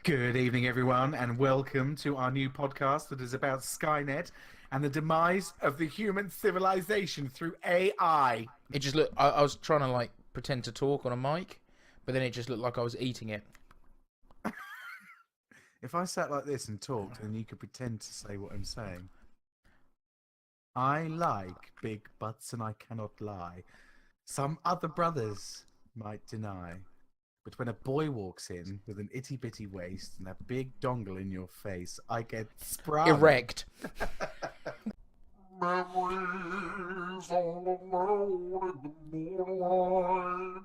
Good evening, everyone, and welcome to our new podcast that is about Skynet and the demise of the human civilization through AI. It just looked. I was trying to pretend to talk on a mic, but then it just looked like I was eating it. If I sat like this and talked, then you could pretend to say what I'm saying. I like big butts and I cannot lie. Some other brothers might deny. But when a boy walks in with an itty bitty waist and a big dongle in your face, I get sprung. Erect. Memories all alone in the moonlight.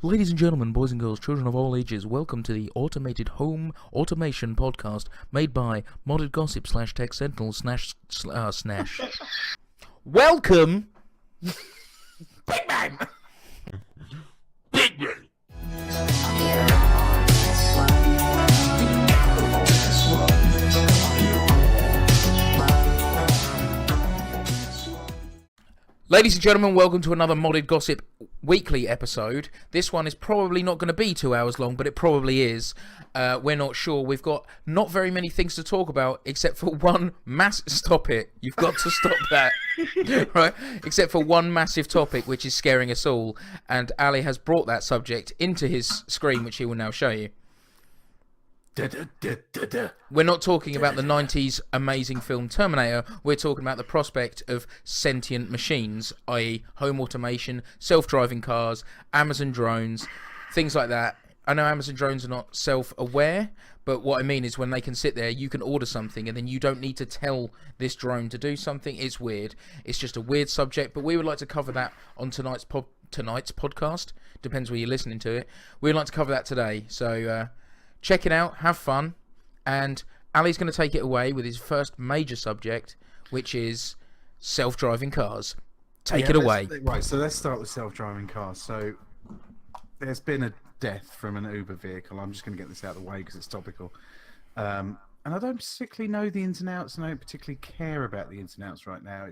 Ladies and gentlemen, boys and girls, children of all ages, welcome to the automated home automation podcast made by ModdedGossip / Tech Sentinel Snash. Welcome, Big Bang! Big Bang. ladies and gentlemen, welcome to another Modded Gossip weekly episode. This one is probably not going to be 2 hours long, but it probably is. We're not sure. We've got not very many things to talk about, except for one massive... Stop it. You've got to stop that. Right? Except for one massive topic, which is scaring us all. And Ali has brought that subject into his screen, which he will now show you. We're not talking about the 90s amazing film Terminator. We're talking about the prospect of sentient machines, i.e. home automation, self-driving cars, Amazon drones, things like that. I know Amazon drones are not self-aware, but what I mean is when they can sit there, you can order something and then you don't need to tell this drone to do something. It's weird. It's just a weird subject, but we would like to cover that on tonight's podcast. Depends where you're listening to it. We'd like to cover that today, so... check it out, have fun, and Ali's going to take it away with his first major subject, which is self-driving cars. Take it away. Right, so let's start with self-driving cars. So there's been a death from an Uber vehicle. I'm just going to get this out of the way because it's topical. And I don't particularly know the ins and outs, and I don't particularly care about the ins and outs right now.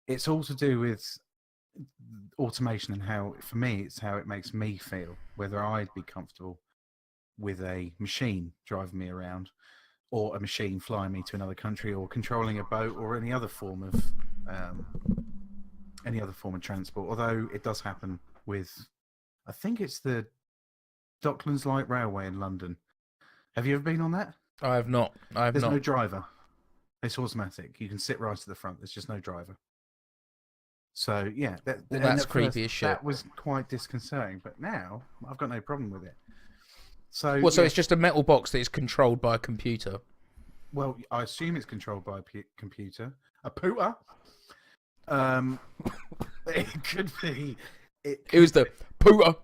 It's all to do with automation and how, for me, it's how it makes me feel, whether I'd be comfortable with a machine driving me around, or a machine flying me to another country, or controlling a boat, or any other form of transport. Although it does happen with, I think it's the Docklands Light Railway in London. Have you ever been on that? I have not. There's no driver. It's automatic. You can sit right at the front. There's just no driver. So yeah, that's creepy as shit. That was quite disconcerting. But now I've got no problem with it. So So it's just a metal box that is controlled by a computer. Well, I assume it's controlled by a computer. A pooter. It could be. It was the pooter.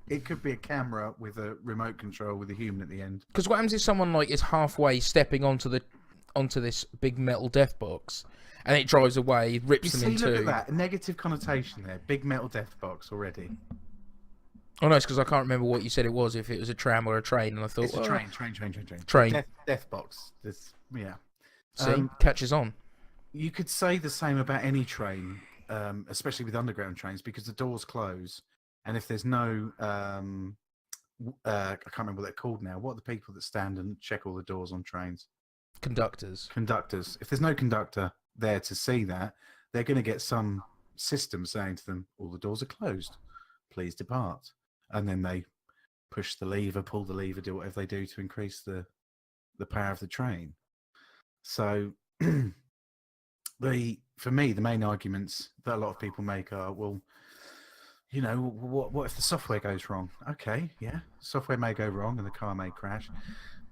It could be a camera with a remote control with a human at the end. Because what happens if someone is halfway stepping onto this big metal death box, and it drives away, rips them in two? Look at that, a negative connotation there. Big metal death box already. Oh no, it's because I can't remember what you said it was. If it was a tram or a train, and I thought it's a train. Train. Death box. Yeah. See, catches on. You could say the same about any train, especially with underground trains, because the doors close, and if there's no, I can't remember what they're called now. What are the people that stand and check all the doors on trains? Conductors. If there's no conductor there to see that, they're going to get some system saying to them, all the doors are closed. Please depart. And then they push the lever, pull the lever, do whatever they do to increase the power of the train. So for me, the main arguments that a lot of people make are, well, you know, what if the software goes wrong? Okay, yeah, software may go wrong and the car may crash,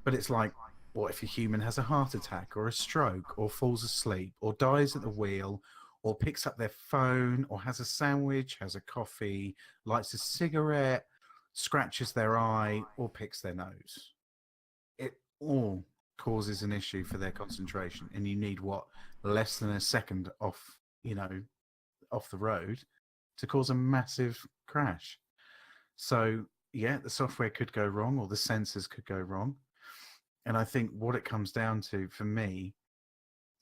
but it's like, what if a human has a heart attack or a stroke or falls asleep or dies at the wheel, or picks up their phone, or has a sandwich, has a coffee, lights a cigarette, scratches their eye, or picks their nose? It all causes an issue for their concentration, and you need less than a second off the road to cause a massive crash. So yeah, the software could go wrong, or the sensors could go wrong. And I think what it comes down to, for me,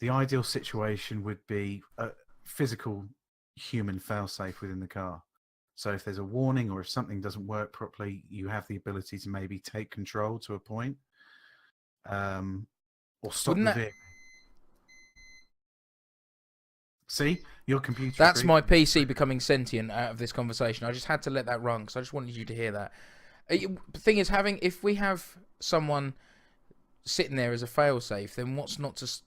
the ideal situation would be a physical human failsafe within the car. So if there's a warning or if something doesn't work properly, you have the ability to maybe take control to a point, or stop Wouldn't the that? vehicle. See, your computer. That's agreed my with me. PC becoming sentient out of this conversation. I just had to let that run because I just wanted you to hear that. The thing is, if we have someone sitting there as a failsafe, then what's not to,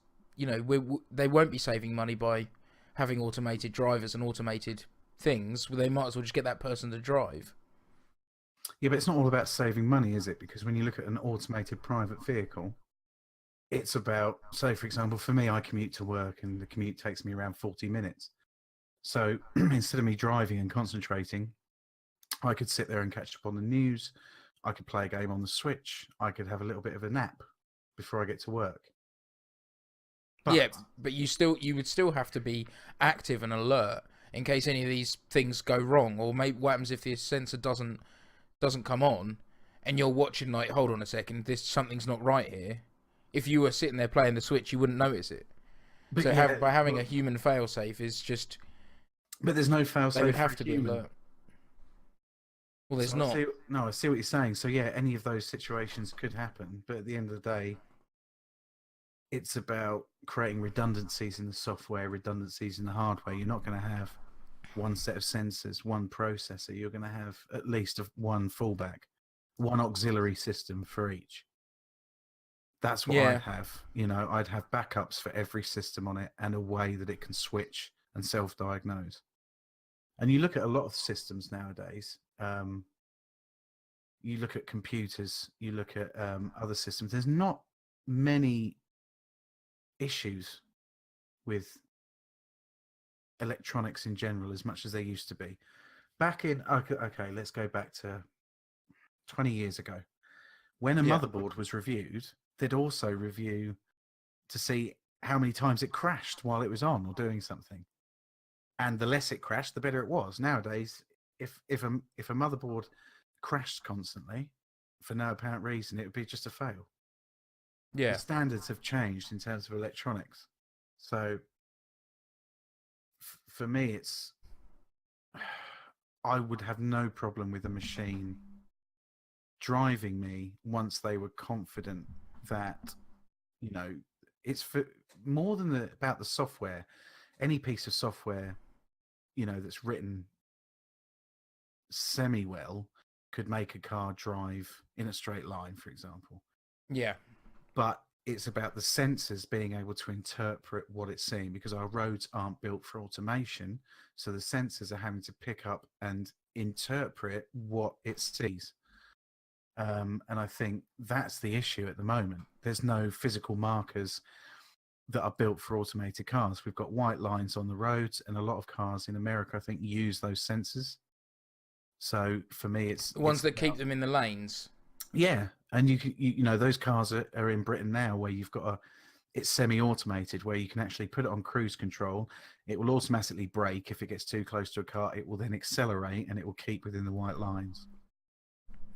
they won't be saving money by having automated drivers and automated things. Well, they might as well just get that person to drive. Yeah, but it's not all about saving money, is it? Because when you look at an automated private vehicle, it's about, say, for example, for me, I commute to work and the commute takes me around 40 minutes. So instead of me driving and concentrating, I could sit there and catch up on the news. I could play a game on the Switch. I could have a little bit of a nap before I get to work. But, Yeah, but you would still have to be active and alert in case any of these things go wrong, or maybe what happens if the sensor doesn't come on, and you're watching like, hold on a second, something's not right here. If you were sitting there playing the Switch, you wouldn't notice it. but So yeah, by having a human failsafe is just but there's no fail they would safe have for to a be human. alert. Well, there's So not. I see what you're saying. So yeah, any of those situations could happen, but at the end of the day, it's about creating redundancies in the software, redundancies in the hardware. You're not going to have one set of sensors, one processor. You're going to have at least one fallback, one auxiliary system for each. That's what Yeah. I'd have. I'd have backups for every system on it and a way that it can switch and self-diagnose. And you look at a lot of systems nowadays. You look at computers, you look at other systems. There's not many issues with electronics in general as much as there used to be. Back in, okay, let's go back to 20 years ago. When a Yeah. motherboard was reviewed, they'd also review to see how many times it crashed while it was on or doing something. And the less it crashed, the better it was. Nowadays, if a motherboard crashed constantly for no apparent reason, it would be just a fail. Yeah. The standards have changed in terms of electronics. So for me, it's I would have no problem with a machine driving me once they were confident that it's for more than about the software. Any piece of software that's written semi well could make a car drive in a straight line, for example. Yeah. But it's about the sensors being able to interpret what it's seeing, because our roads aren't built for automation. So the sensors are having to pick up and interpret what it sees. And I think that's the issue at the moment. There's no physical markers that are built for automated cars. We've got white lines on the roads, and a lot of cars in America, I think, use those sensors. So for me, it's The ones that keep them in the lanes. yeah, and those cars are in Britain now, where you've got it's semi-automated, where you can actually put it on cruise control. It will automatically brake if it gets too close to a car. It will then accelerate, and it will keep within the white lines.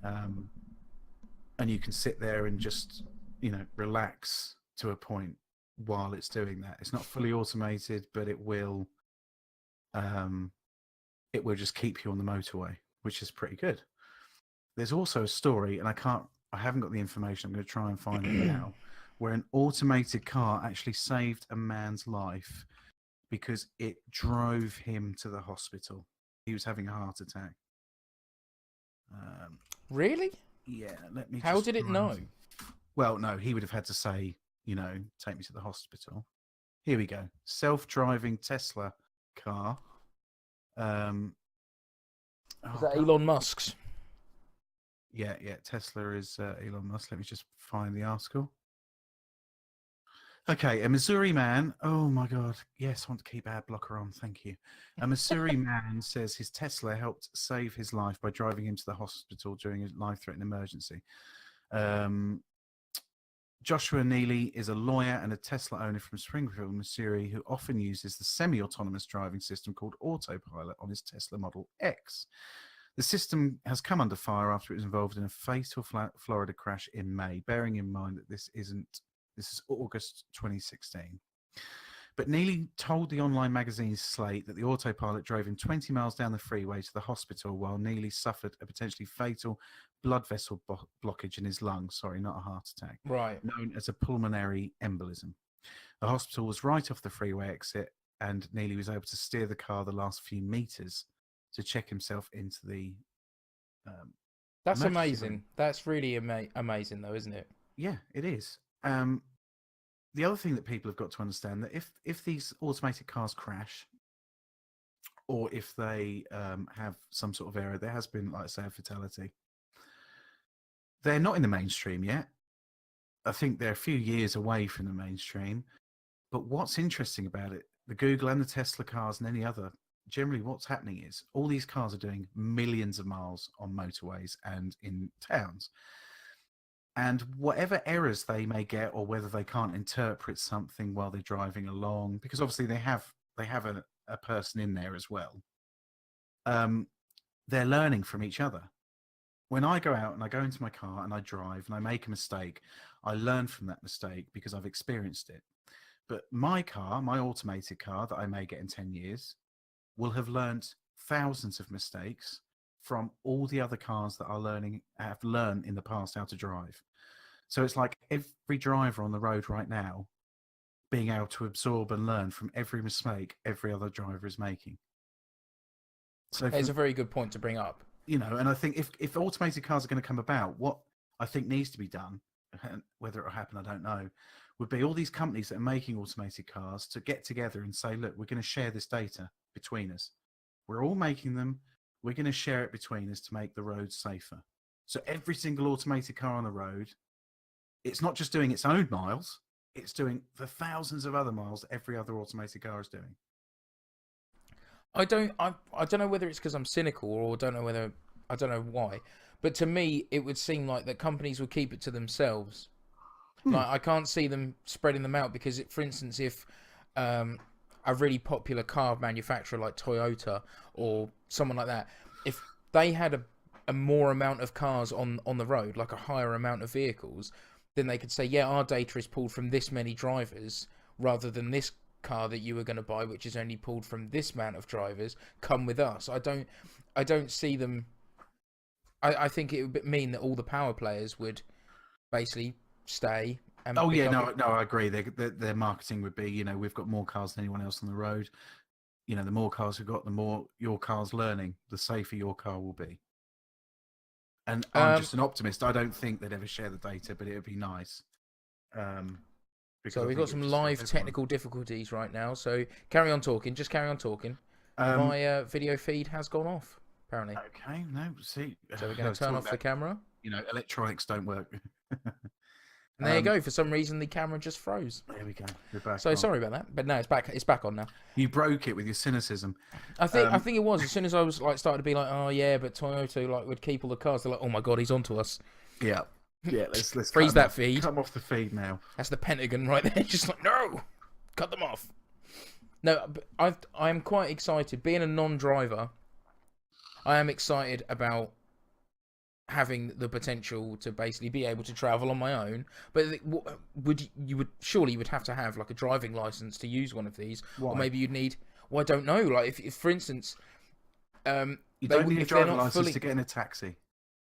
And you can sit there and just relax to a point while it's doing that. It's not fully automated, but it will just keep you on the motorway, which is pretty good. There's also a story, and I haven't got the information. I'm going to try and find it now, where an automated car actually saved a man's life because it drove him to the hospital. He was having a heart attack. Really? Yeah, let me. How did it know? Well, no, he would have had to say, take me to the hospital. Here we go. Self-driving Tesla car. Is that Elon Musk's? Yeah. Tesla is Elon Musk. Let me just find the article. Okay, a Missouri man. Oh my God. Yes, I want to keep ad blocker on. Thank you. A Missouri man says his Tesla helped save his life by driving him to the hospital during a life-threatening emergency. Joshua Neely is a lawyer and a Tesla owner from Springfield, Missouri, who often uses the semi-autonomous driving system called Autopilot on his Tesla Model X. The system has come under fire after it was involved in a fatal Florida crash in May, bearing in mind that this is August 2016. But Neely told the online magazine Slate that the autopilot drove him 20 miles down the freeway to the hospital while Neely suffered a potentially fatal blood vessel blockage in his lungs. Sorry, not a heart attack. Right. Known as a pulmonary embolism. The hospital was right off the freeway exit, and Neely was able to steer the car the last few meters to check himself into the. That's emergency amazing. room. That's really amazing, though, isn't it? Yeah, it is. The other thing that people have got to understand that if these automated cars crash, or if they have some sort of error, there has been, like I say, a fatality. They're not in the mainstream yet. I think they're a few years away from the mainstream. But what's interesting about it, the Google and the Tesla cars and any other, generally what's happening is all these cars are doing millions of miles on motorways and in towns. And whatever errors they may get, or whether they can't interpret something while they're driving along, because obviously they have a person in there as well. They're learning from each other. When I go out and I go into my car and I drive and I make a mistake, I learn from that mistake because I've experienced it. But my car, my automated car that I may get in 10 years, will have learned thousands of mistakes from all the other cars that have learned in the past how to drive. So it's like every driver on the road right now being able to absorb and learn from every mistake every other driver is making. So It's a very good point to bring up. and I think if automated cars are going to come about, what I think needs to be done, and whether it'll happen, I don't know, would be all these companies that are making automated cars to get together and say, look, we're going to share this data between us. We're all making them. We're going to share it between us to make the roads safer. So every single automated car on the road, it's not just doing its own miles, it's doing the thousands of other miles that every other automated car is doing. I don't know whether it's because I'm cynical, or I don't know why, but to me it would seem like that companies would keep it to themselves. Like, I can't see them spreading them out because, for instance, if a really popular car manufacturer like Toyota or someone like that, if they had a more amount of cars on the road, like a higher amount of vehicles, then they could say, yeah, our data is pulled from this many drivers rather than this car that you were going to buy, which is only pulled from this amount of drivers. Come with us. I don't see them. I think it would mean that all the power players would basically stay. And no, I agree. Their marketing would be, we've got more cars than anyone else on the road. The more cars we've got, the more your car's learning, the safer your car will be. And I'm just an optimist. I don't think they'd ever share the data, but it would be nice. So we've got some live technical difficulties right now. So carry on talking. Just carry on talking. My video feed has gone off, apparently. Okay, no, see. So we're going to turn off the camera. Electronics don't work. And there you go. For some reason, the camera just froze. There we go. We're back. So sorry about that, but no, it's back. It's back on now. You broke it with your cynicism. I think it was as soon as I was started to be like, oh yeah, but Toyota would keep all the cars. They're like, oh my god, he's onto us. Yeah. Let's freeze that feed. Come off the feed now. That's the Pentagon right there. Just like, no, cut them off. No, I'm quite excited. Being a non-driver, I am excited about having the potential to basically be able to travel on my own. But you would surely have to have like a driving license to use one of these. Why? Or maybe you'd need. Well, I don't know. Like if for instance, you don't need a driving license to get in a taxi.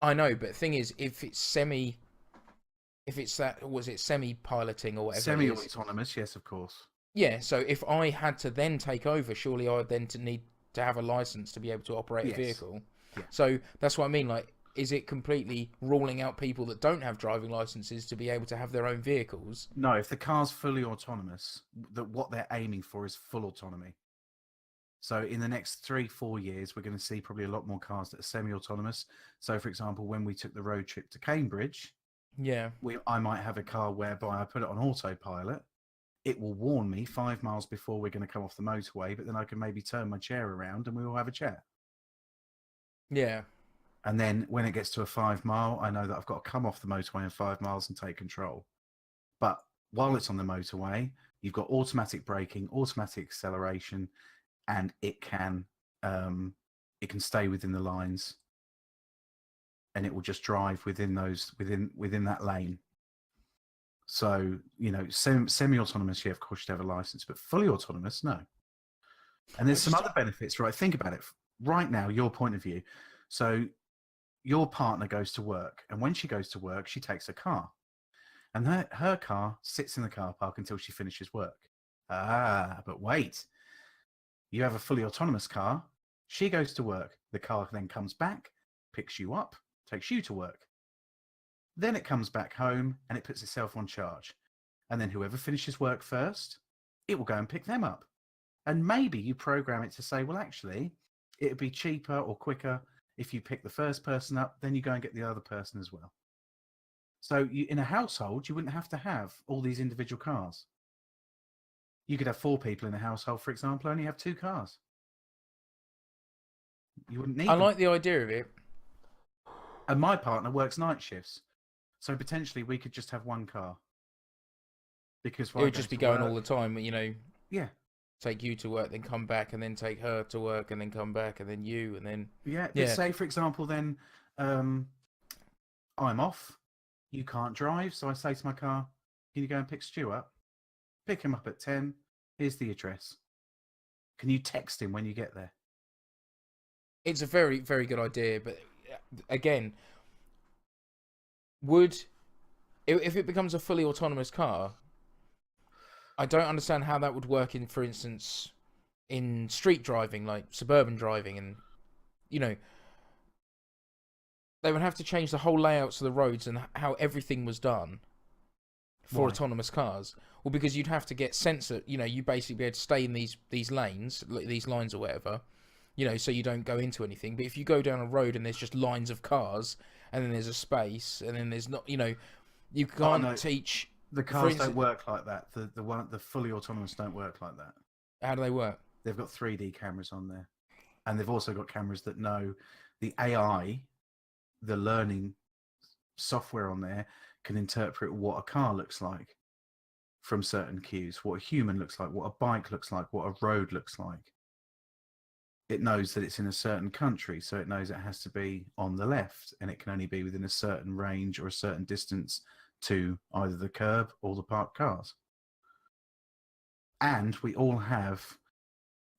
I know, but the thing is, if it's semi-piloting or whatever. Semi-autonomous, yes, of course. Yeah, so if I had to then take over, surely I would then need to have a license to be able to operate a vehicle. Yeah. So that's what I mean. Like, is it completely ruling out people that don't have driving licenses to be able to have their own vehicles? No, if the car's fully autonomous, what they're aiming for is full autonomy. So in the next 3-4 years, we're going to see probably a lot more cars that are semi-autonomous. So, for example, when we took the road trip to Cambridge, I might have a car whereby I put it on autopilot. It will warn me 5 miles before we're going to come off the motorway, but then I can maybe turn my chair around and we will have a chat. Yeah. And then when it gets to a 5 mile, I know that I've got to come off the motorway in 5 miles and take control. But while it's on the motorway, you've got automatic braking, automatic acceleration, and it can stay within the lines, and it will just drive within that lane. So, semi-autonomous, yeah, of course, you'd have a license, but fully autonomous, no. And there's some other benefits, right? Think about it. Right now, your point of view. So your partner goes to work, and when she goes to work, she takes a car. And her car sits in the car park until she finishes work. But wait. You have a fully autonomous car. She goes to work. The car then comes back, picks you up, takes you to work. Then it comes back home and it puts itself on charge. And then whoever finishes work first, it will go and pick them up. And maybe you program it to say, well, actually, it would be cheaper or quicker if you pick the first person up, then you go and get the other person as well. So in a household, you wouldn't have to have all these individual cars. You could have 4 people in a household, for example, only have 2 cars. You wouldn't need I them. like the idea of it. And my partner works night shifts. So potentially we could just have 1 car. Because It would just be going all the time, Yeah. take you to work, then come back, and then take her to work, and then come back, and then you, and then... Yeah, but say, for example, then I'm off. You can't drive, so I say to my car, can you go and pick Stu up? Pick him up at 10. Here's the address. Can you text him when you get there? It's a very, very good idea, but again, if it becomes a fully autonomous car, I don't understand how that would work in, for instance, in street driving, like suburban driving, and they would have to change the whole layouts of the roads and how everything was done for autonomous cars. Well, because you'd have to get sensor, you basically be able to stay in these lanes, these lines or whatever, so you don't go into anything. But if you go down a road and there's just lines of cars, and then there's a space, and then there's not, you can't teach. The cars don't work like that. The fully autonomous don't work like that. How do they work? They've got 3D cameras on there, and they've also got cameras that know the AI, the learning software on there can interpret what a car looks like from certain cues, what a human looks like, what a bike looks like, what a road looks like. It knows that it's in a certain country, so it knows it has to be on the left, and it can only be within a certain range or a certain distance to either the curb or the parked cars. And we all have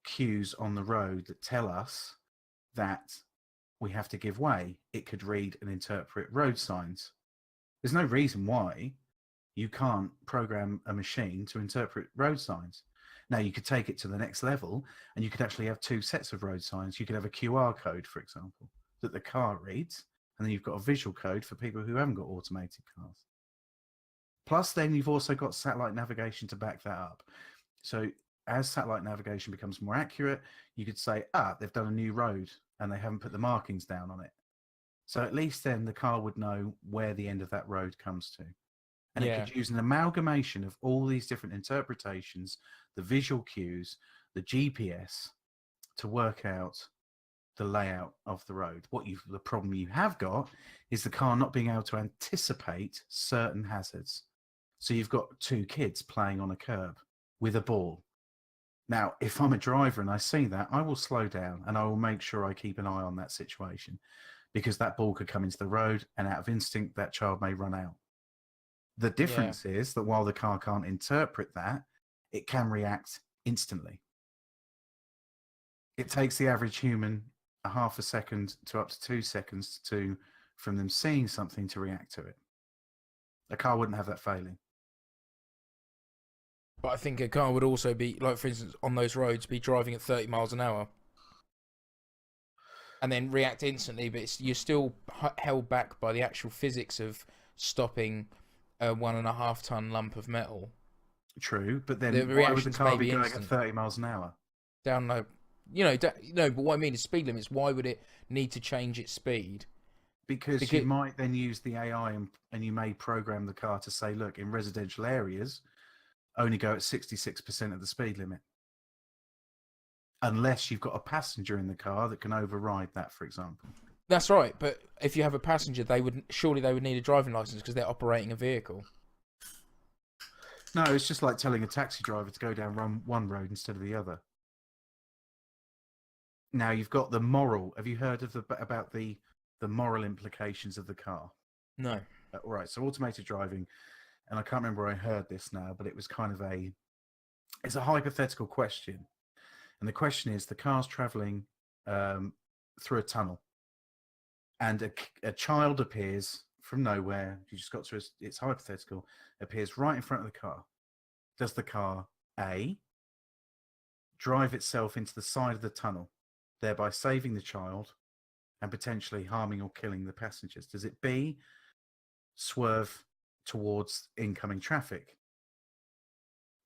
cues on the road that tell us that we have to give way. It could read and interpret road signs. There's no reason why you can't program a machine to interpret road signs. Now, you could take it to the next level, and you could actually have 2 sets of road signs. You could have a QR code, for example, that the car reads, and then you've got a visual code for people who haven't got automated cars. Plus, then you've also got satellite navigation to back that up. So as satellite navigation becomes more accurate, you could say, they've done a new road, and they haven't put the markings down on it. So at least then the car would know where the end of that road comes to. And it could use an amalgamation of all these different interpretations, the visual cues, the GPS, to work out the layout of the road. The problem you have got is the car not being able to anticipate certain hazards. So you've got 2 kids playing on a curb with a ball. Now, if I'm a driver and I see that, I will slow down and I will make sure I keep an eye on that situation, because that ball could come into the road, and out of instinct, that child may run out. The difference is that while the car can't interpret that, it can react instantly. It takes the average human a half a second to up to 2 seconds from them seeing something to react to it. A car wouldn't have that failing. But I think a car would also be, like, for instance, on those roads, be driving at 30 miles an hour. And then react instantly, but you're still held back by the actual physics of stopping a 1.5 ton lump of metal. True, but then why would the car be going at 30 miles an hour? Down low. But what I mean is speed limits. Why would it need to change its speed? Because you might then use the AI and you may program the car to say, look, in residential areas, only go at 66% of the speed limit. Unless you've got a passenger in the car that can override that, for example. That's right, but if you have a passenger, they would need a driving license because they're operating a vehicle. No, it's just like telling a taxi driver to go down one road instead of the other. Now you've got the moral. Have you heard of about the moral implications of the car? No. All right. So automated driving. and I can't remember where I heard this now, but it was kind of it's a hypothetical question. And the question is, the car's traveling through a tunnel, and a child appears from nowhere. You just got to, it's hypothetical, appears right in front of the car. Does the car, A, drive itself into the side of the tunnel, thereby saving the child and potentially harming or killing the passengers? Does it, B, swerve towards incoming traffic,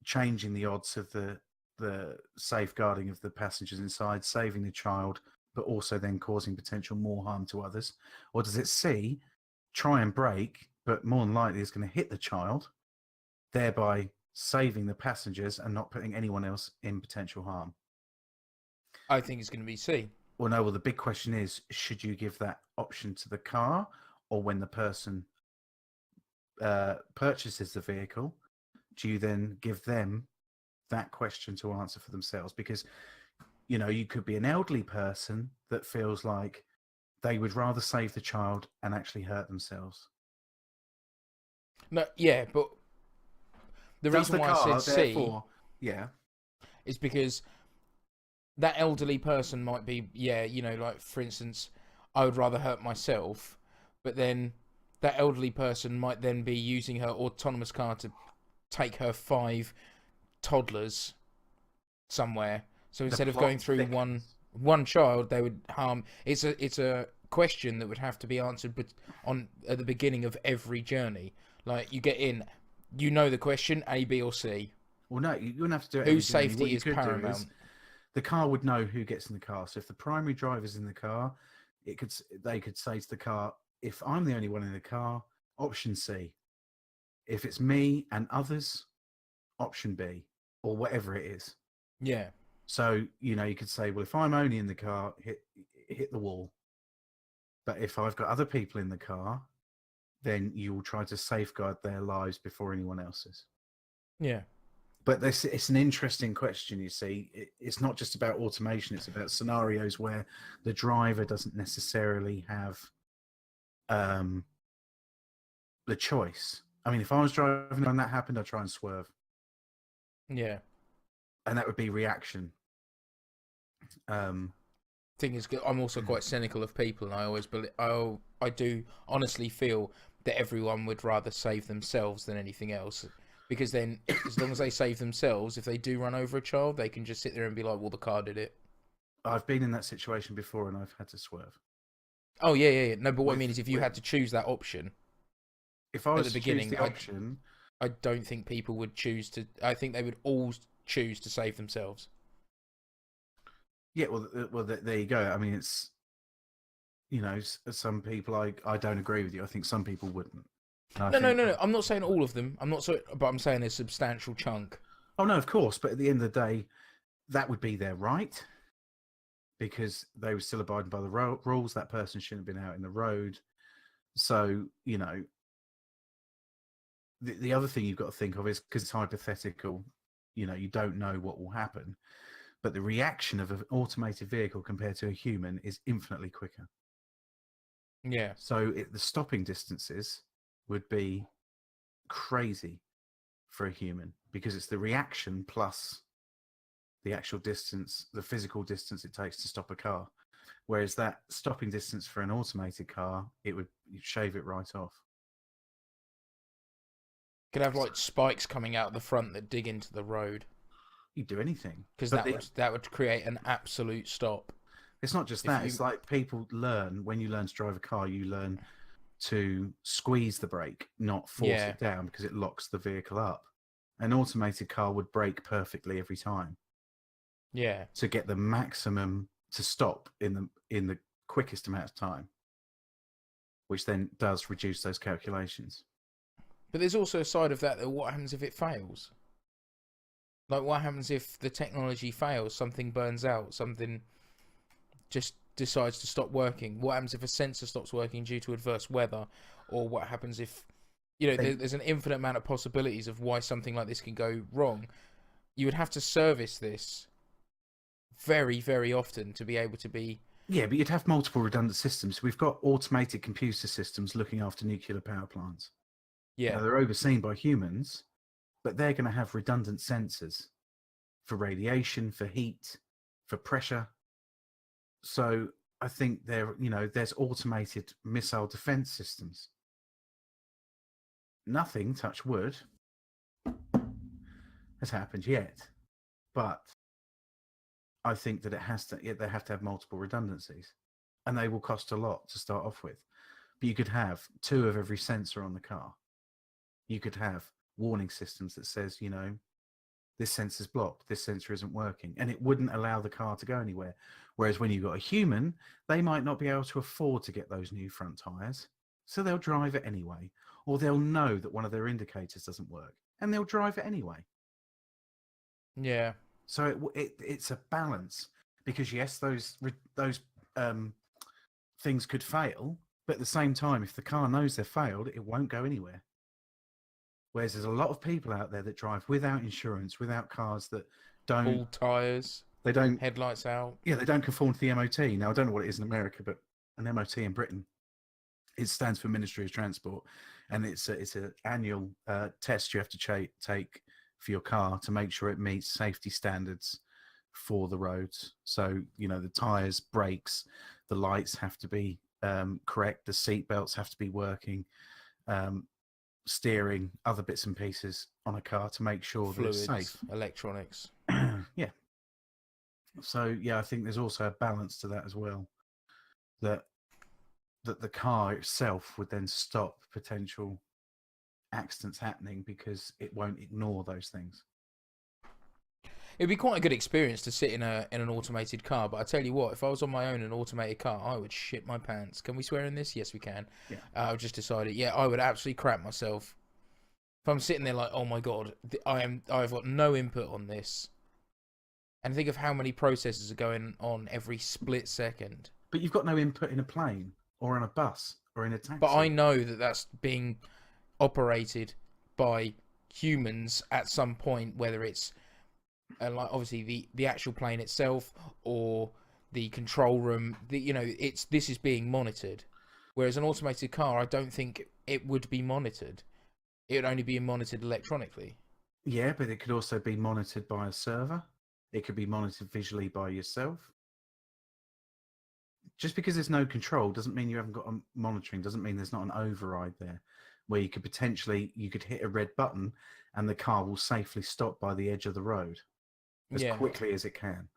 changing the odds of the safeguarding of the passengers inside, saving the child, but also then causing potential more harm to others? Or does it, C, try and brake, but more than likely is going to hit the child, thereby saving the passengers and not putting anyone else in potential harm? I think it's going to be C. Well, no. Well, the big question is, should you give that option to the car, or when the person purchases the vehicle, do you then give them that question to answer for themselves? Because, you know, you could be an elderly person that feels like they would rather save the child and actually hurt themselves. No, yeah, but the Does reason the why car, I said C therefore, yeah, is because that elderly person might be, yeah, you know, like, for instance, I would rather hurt myself, but then that elderly person might then be using her autonomous car to take her 5 toddlers somewhere. So instead of going through one child, they would harm. It's a question that would have to be answered at the beginning of every journey. Like, you get in, you know the question, A, B, or C. Well, no, you wouldn't have to do it. Whose safety is paramount? The car would know who gets in the car. So if the primary driver's in the car, they could say to the car, if I'm the only one in the car, option C. If it's me and others, option B, or whatever it is. Yeah. So, you know, you could say, well, if I'm only in the car, hit the wall. But if I've got other people in the car, then you will try to safeguard their lives before anyone else's. Yeah. But it's an interesting question, you see. It's not just about automation. It's about scenarios where the driver doesn't necessarily have the choice. I mean, if I was driving and that happened, I'd try and swerve. Yeah. And that would be reaction. Thing is, I'm also quite cynical of people, and I always believe, I do honestly feel that everyone would rather save themselves than anything else. Because then, as long as they save themselves, if they do run over a child, they can just sit there and be like, well, the car did it. I've been in that situation before and I've had to swerve. Oh, yeah. No, but what I mean is, if you had to choose that option, if I was at the beginning, to choose the option, I don't think people would choose to. I think they would all choose to save themselves. Yeah, well, there you go. I mean, it's, you know, some people I don't agree with you. I think some people wouldn't. No. I'm not saying all of them. But I'm saying a substantial chunk. Oh no, of course. But at the end of the day, that would be their right, because they were still abiding by the rules. That person shouldn't have been out in the road. So, you know, the other thing you've got to think of is, because it's hypothetical, you know, you don't know what will happen, but the reaction of an automated vehicle compared to a human is infinitely quicker. Yeah. So the stopping distances would be crazy for a human, because it's the reaction plus the actual distance, the physical distance it takes to stop a car. Whereas that stopping distance for an automated car, you'd shave it right off. Could have like spikes coming out the front that dig into the road. You'd do anything. Because that would create an absolute stop. It's not just that. It's like people learn, when you learn to drive a car, you learn to squeeze the brake, not force it down, because it locks the vehicle up. An automated car would brake perfectly every time. Yeah. To get the maximum to stop in the quickest amount of time, which then does reduce those calculations. But there's also a side of that what happens if it fails? Like, what happens if the technology fails? Something burns out, something just decides to stop working. What happens if a sensor stops working due to adverse weather? Or what happens if, you know, there's an infinite amount of possibilities of why something like this can go wrong. You would have to service this very, very often to be able to be... Yeah, but you'd have multiple redundant systems. We've got automated computer systems looking after nuclear power plants. Yeah. they're overseen by humans, but they're going to have redundant sensors for radiation, for heat, for pressure. So I think there's automated missile defense systems. Nothing, touch wood, has happened yet, but I think that they have to have multiple redundancies, and they will cost a lot to start off with. But you could have 2 of every sensor on the car. You could have warning systems that says, this sensor's blocked, this sensor isn't working, and it wouldn't allow the car to go anywhere. Whereas when you've got a human, they might not be able to afford to get those new front tires, so they'll drive it anyway, or they'll know that one of their indicators doesn't work, and they'll drive it anyway. Yeah. So it's a balance, because yes, those things could fail, but at the same time, if the car knows they've failed, it won't go anywhere. Whereas there's a lot of people out there that drive without insurance, without cars that don't... Full tyres. They don't... Headlights out. Yeah, they don't conform to the MOT. Now, I don't know what it is in America, but an MOT in Britain, it stands for Ministry of Transport, and it's an annual test you have to take for your car to make sure it meets safety standards for the roads. So, the tyres, brakes, the lights have to be correct, the seat belts have to be working, steering, other bits and pieces on a car to make sure Fluids, that it's safe. electronics. Yeah. So, I think there's also a balance to that as well, that the car itself would then stop potential accidents happening because it won't ignore those things. It'd be quite a good experience to sit in an automated car, but I tell you what, if I was on my own in an automated car, I would shit my pants. Can we swear in this? Yes, we can. Yeah. I've just decided. Yeah, I would absolutely crap myself. If I'm sitting there like, oh my god, I've got no input on this, and think of how many processes are going on every split second. But you've got no input in a plane or on a bus or in a taxi. But I know that that's being operated by humans at some point, whether it's like obviously the actual plane itself or the control room. This is being monitored. Whereas an automated car, I don't think it would be monitored. It would only be monitored electronically. Yeah, but it could also be monitored by a server. It could be monitored visually by yourself. Just because there's no control doesn't mean you haven't got a monitoring, doesn't mean there's not an override there, where you could hit a red button and the car will safely stop by the edge of the road as quickly as it can.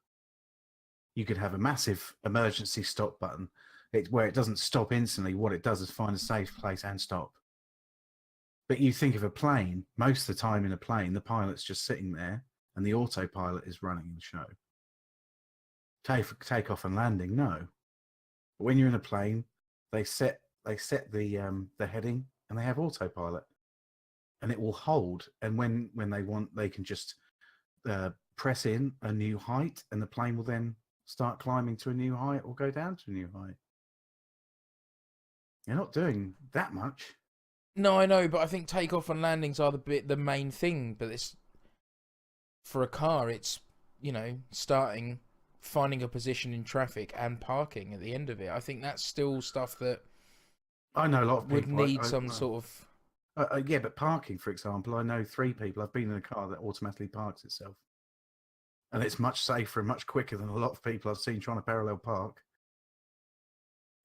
You could have a massive emergency stop button where it doesn't stop instantly. What it does is find a safe place and stop. But you think of a plane, most of the time in a plane, the pilot's just sitting there and the autopilot is running the show. Takeoff and landing, no. But when you're in a plane, they set the heading and they have autopilot, and it will hold. And when they want, they can just press in a new height, and the plane will then start climbing to a new height or go down to a new height. You're not doing that much. No, I know, but I think takeoff and landings are the main thing. But it's for a car, it's starting, finding a position in traffic and parking at the end of it. I think that's still stuff that I know a lot of people would need some sort of. Yeah, but parking, for example, I know 3 people. I've been in a car that automatically parks itself, and it's much safer and much quicker than a lot of people I've seen trying to parallel park.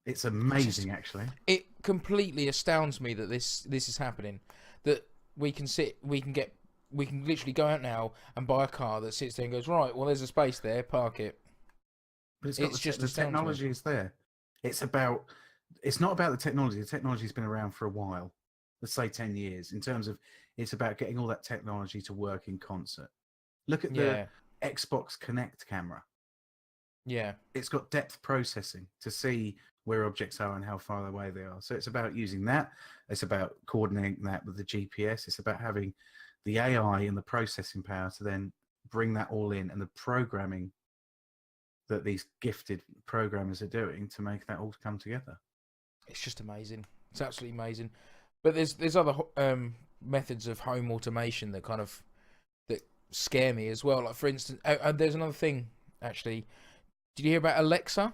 It's amazing, actually. It completely astounds me that this is happening. That we can literally go out now and buy a car that sits there and goes, right, well, there's a space there, park it. But the technology is there. It's not about the technology. The technology's been around for a while. Let's say 10 years. In terms of, it's about getting all that technology to work in concert. Look at the Xbox Connect camera. Yeah. It's got depth processing to see where objects are and how far away they are. So it's about using that. It's about coordinating that with the GPS. It's about having the AI and the processing power to then bring that all in, and the programming that these gifted programmers are doing to make that all come together. It's just amazing. It's absolutely amazing. But there's other methods of home automation that that scare me as well. Like, for instance, there's another thing, actually. Did you hear about Alexa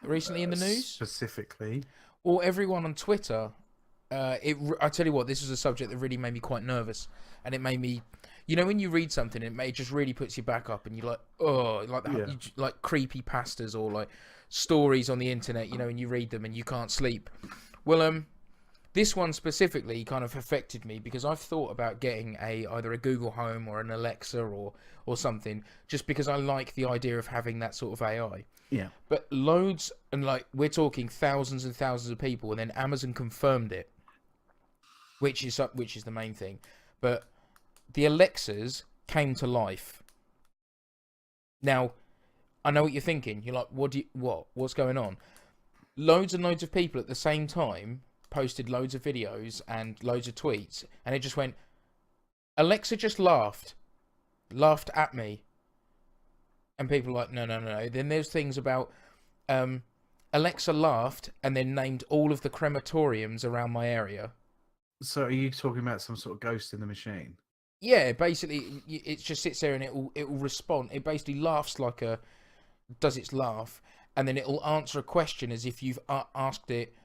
recently in the news? Specifically? Or everyone on Twitter I tell you what, this was a subject that really made me quite nervous, and it made me, when you read something, it just really puts you back up, and you're like, oh, like Yeah. like creepy pastas or like stories on the internet, and you read them and you can't sleep. Well, this one specifically kind of affected me because I've thought about getting either a Google Home or an Alexa or something, just because I like the idea of having that sort of AI. Yeah. But loads, and like we're talking thousands and thousands of people, and then Amazon confirmed it, which is the main thing. But the Alexas came to life. Now, I know what you're thinking. You're like, what's going on? Loads and loads of people at the same time posted loads of videos and loads of tweets, and it just went, Alexa just laughed at me. And people are like, no. Then there's things about Alexa laughed and then named all of the crematoriums around my area. So are you talking about some sort of ghost in the machine? Yeah, basically, it just sits there and it will respond. It basically laughs does its laugh, and then it will answer a question as if you've asked it,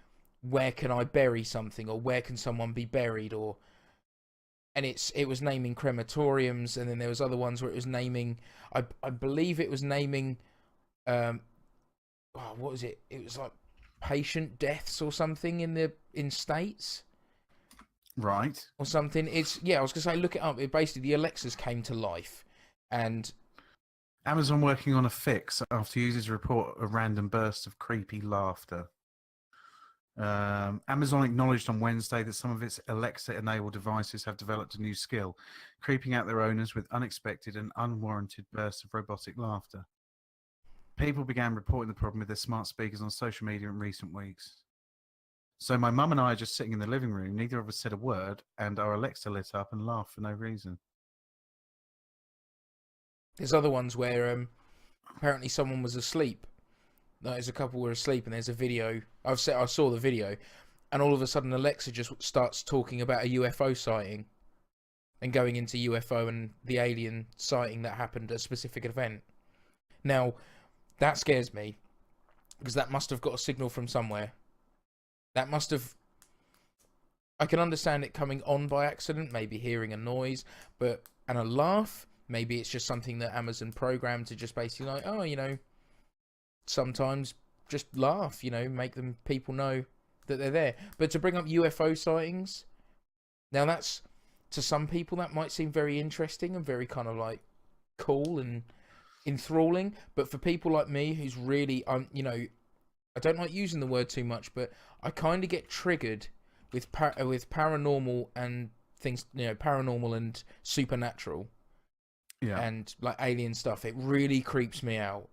where can I bury something, or where can someone be buried, and it was naming crematoriums, and then there was other ones where it was naming, I believe it was naming, what was it? It was like patient deaths or something in states. Right. Or something. I was gonna say, look it up. It basically, the Alexas came to life, and Amazon working on a fix after users report a random burst of creepy laughter. Amazon acknowledged on Wednesday that some of its Alexa-enabled devices have developed a new skill, creeping out their owners with unexpected and unwarranted bursts of robotic laughter. People began reporting the problem with their smart speakers on social media in recent weeks. So my mum and I are just sitting in the living room. Neither of us said a word, and our Alexa lit up and laughed for no reason. there's other ones where apparently someone was asleep. There's a couple were asleep, and there's a video. I saw the video, and all of a sudden Alexa just starts talking about a UFO sighting, and going into UFO and the alien sighting that happened at a specific event. Now, that scares me, because that must have got a signal from somewhere. That must have... I can understand it coming on by accident, maybe hearing a noise, and a laugh, maybe it's just something that Amazon programmed to just basically like, oh, sometimes just laugh, make people know that they're there. But to bring up UFO sightings, now that's, to some people, that might seem very interesting and very kind of like cool and enthralling. But for people like me, who's really, I don't like using the word too much, but I kind of get triggered with paranormal and things, paranormal and supernatural, and like alien stuff. It really creeps me out.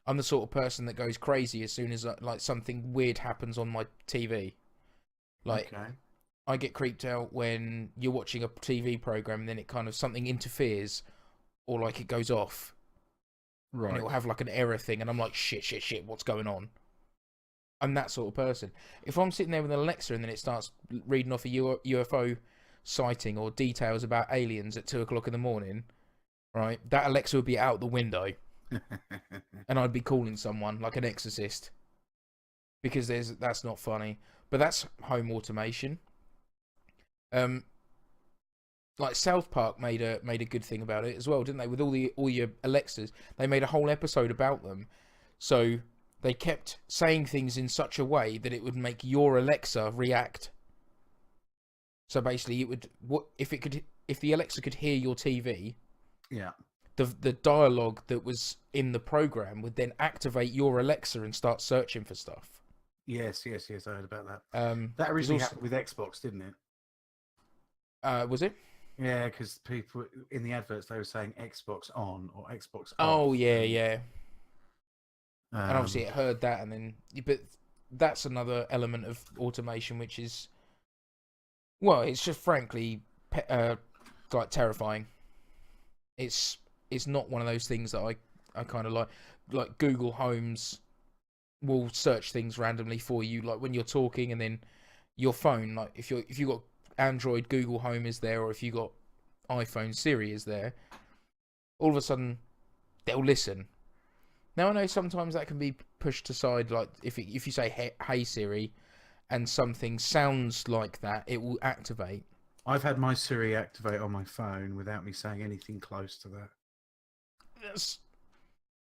I'm the sort of person that goes crazy as soon as like something weird happens on my TV. Like, okay. I get creeped out when you're watching a TV program and then it kind of something interferes, or like it goes off. Right. And it will have like an error thing, and I'm like, shit, what's going on? I'm that sort of person. If I'm sitting there with an Alexa and then it starts reading off a UFO sighting or details about aliens at 2 o'clock in the morning, right? That Alexa would be out the window. And I'd be calling someone like an exorcist, because that's not funny. But that's home automation. Like South Park made a good thing about it as well, didn't they? With all your Alexas, they made a whole episode about them. So they kept saying things in such a way that it would make your Alexa react. So basically, it would, if the Alexa could hear your TV, yeah, the dialogue that was in the program would then activate your Alexa and start searching for stuff. Yes, I heard about that. That originally happened with Xbox, didn't it? Was it? Yeah, because people in the adverts, they were saying Xbox on or Xbox off. Oh, yeah. And obviously it heard that, and then... But that's another element of automation, which is... Well, it's just frankly like terrifying. It's not one of those things that I kind of like. Like Google Homes will search things randomly for you, like when you're talking, and then your phone, like if you got Android, Google Home is there, or if you got iPhone, Siri is there. All of a sudden, they'll listen. Now I know sometimes that can be pushed aside, like if you say hey Siri, and something sounds like that, it will activate. I've had my Siri activate on my phone without me saying anything close to that.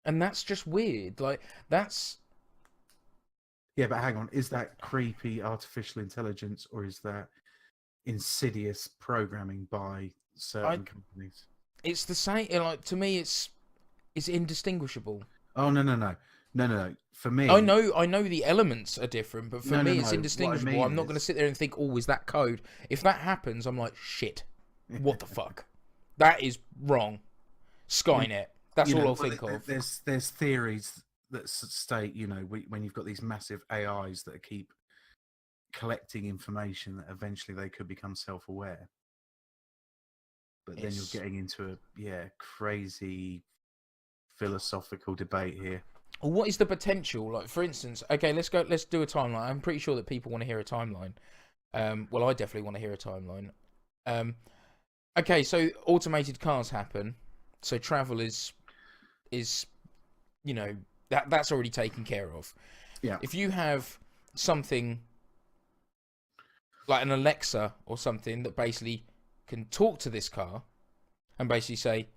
That's just weird. Like, that's... Yeah, but hang on. Is that creepy artificial intelligence, or is that insidious programming by certain companies? It's the same. Like, to me, it's indistinguishable. Oh, no. For me, I know the elements are different, but for No, me, no, it's no. indistinguishable. What I I'm mean not going to is- sit there and think, oh, is that code? If that happens, I'm like, shit. What the fuck? That is wrong. Skynet. That's all I'll think of. There's theories that state, when you've got these massive AIs that keep collecting information, that eventually they could become self-aware. But then you're getting into a crazy philosophical debate here. Well, what is the potential? Like, for instance, okay, let's do a timeline. I'm pretty sure that people want to hear a timeline. Well, I definitely want to hear a timeline. Okay, so automated cars happen. So travel is that's already taken care of. Yeah. If you have something like an Alexa or something that basically can talk to this car and basically say,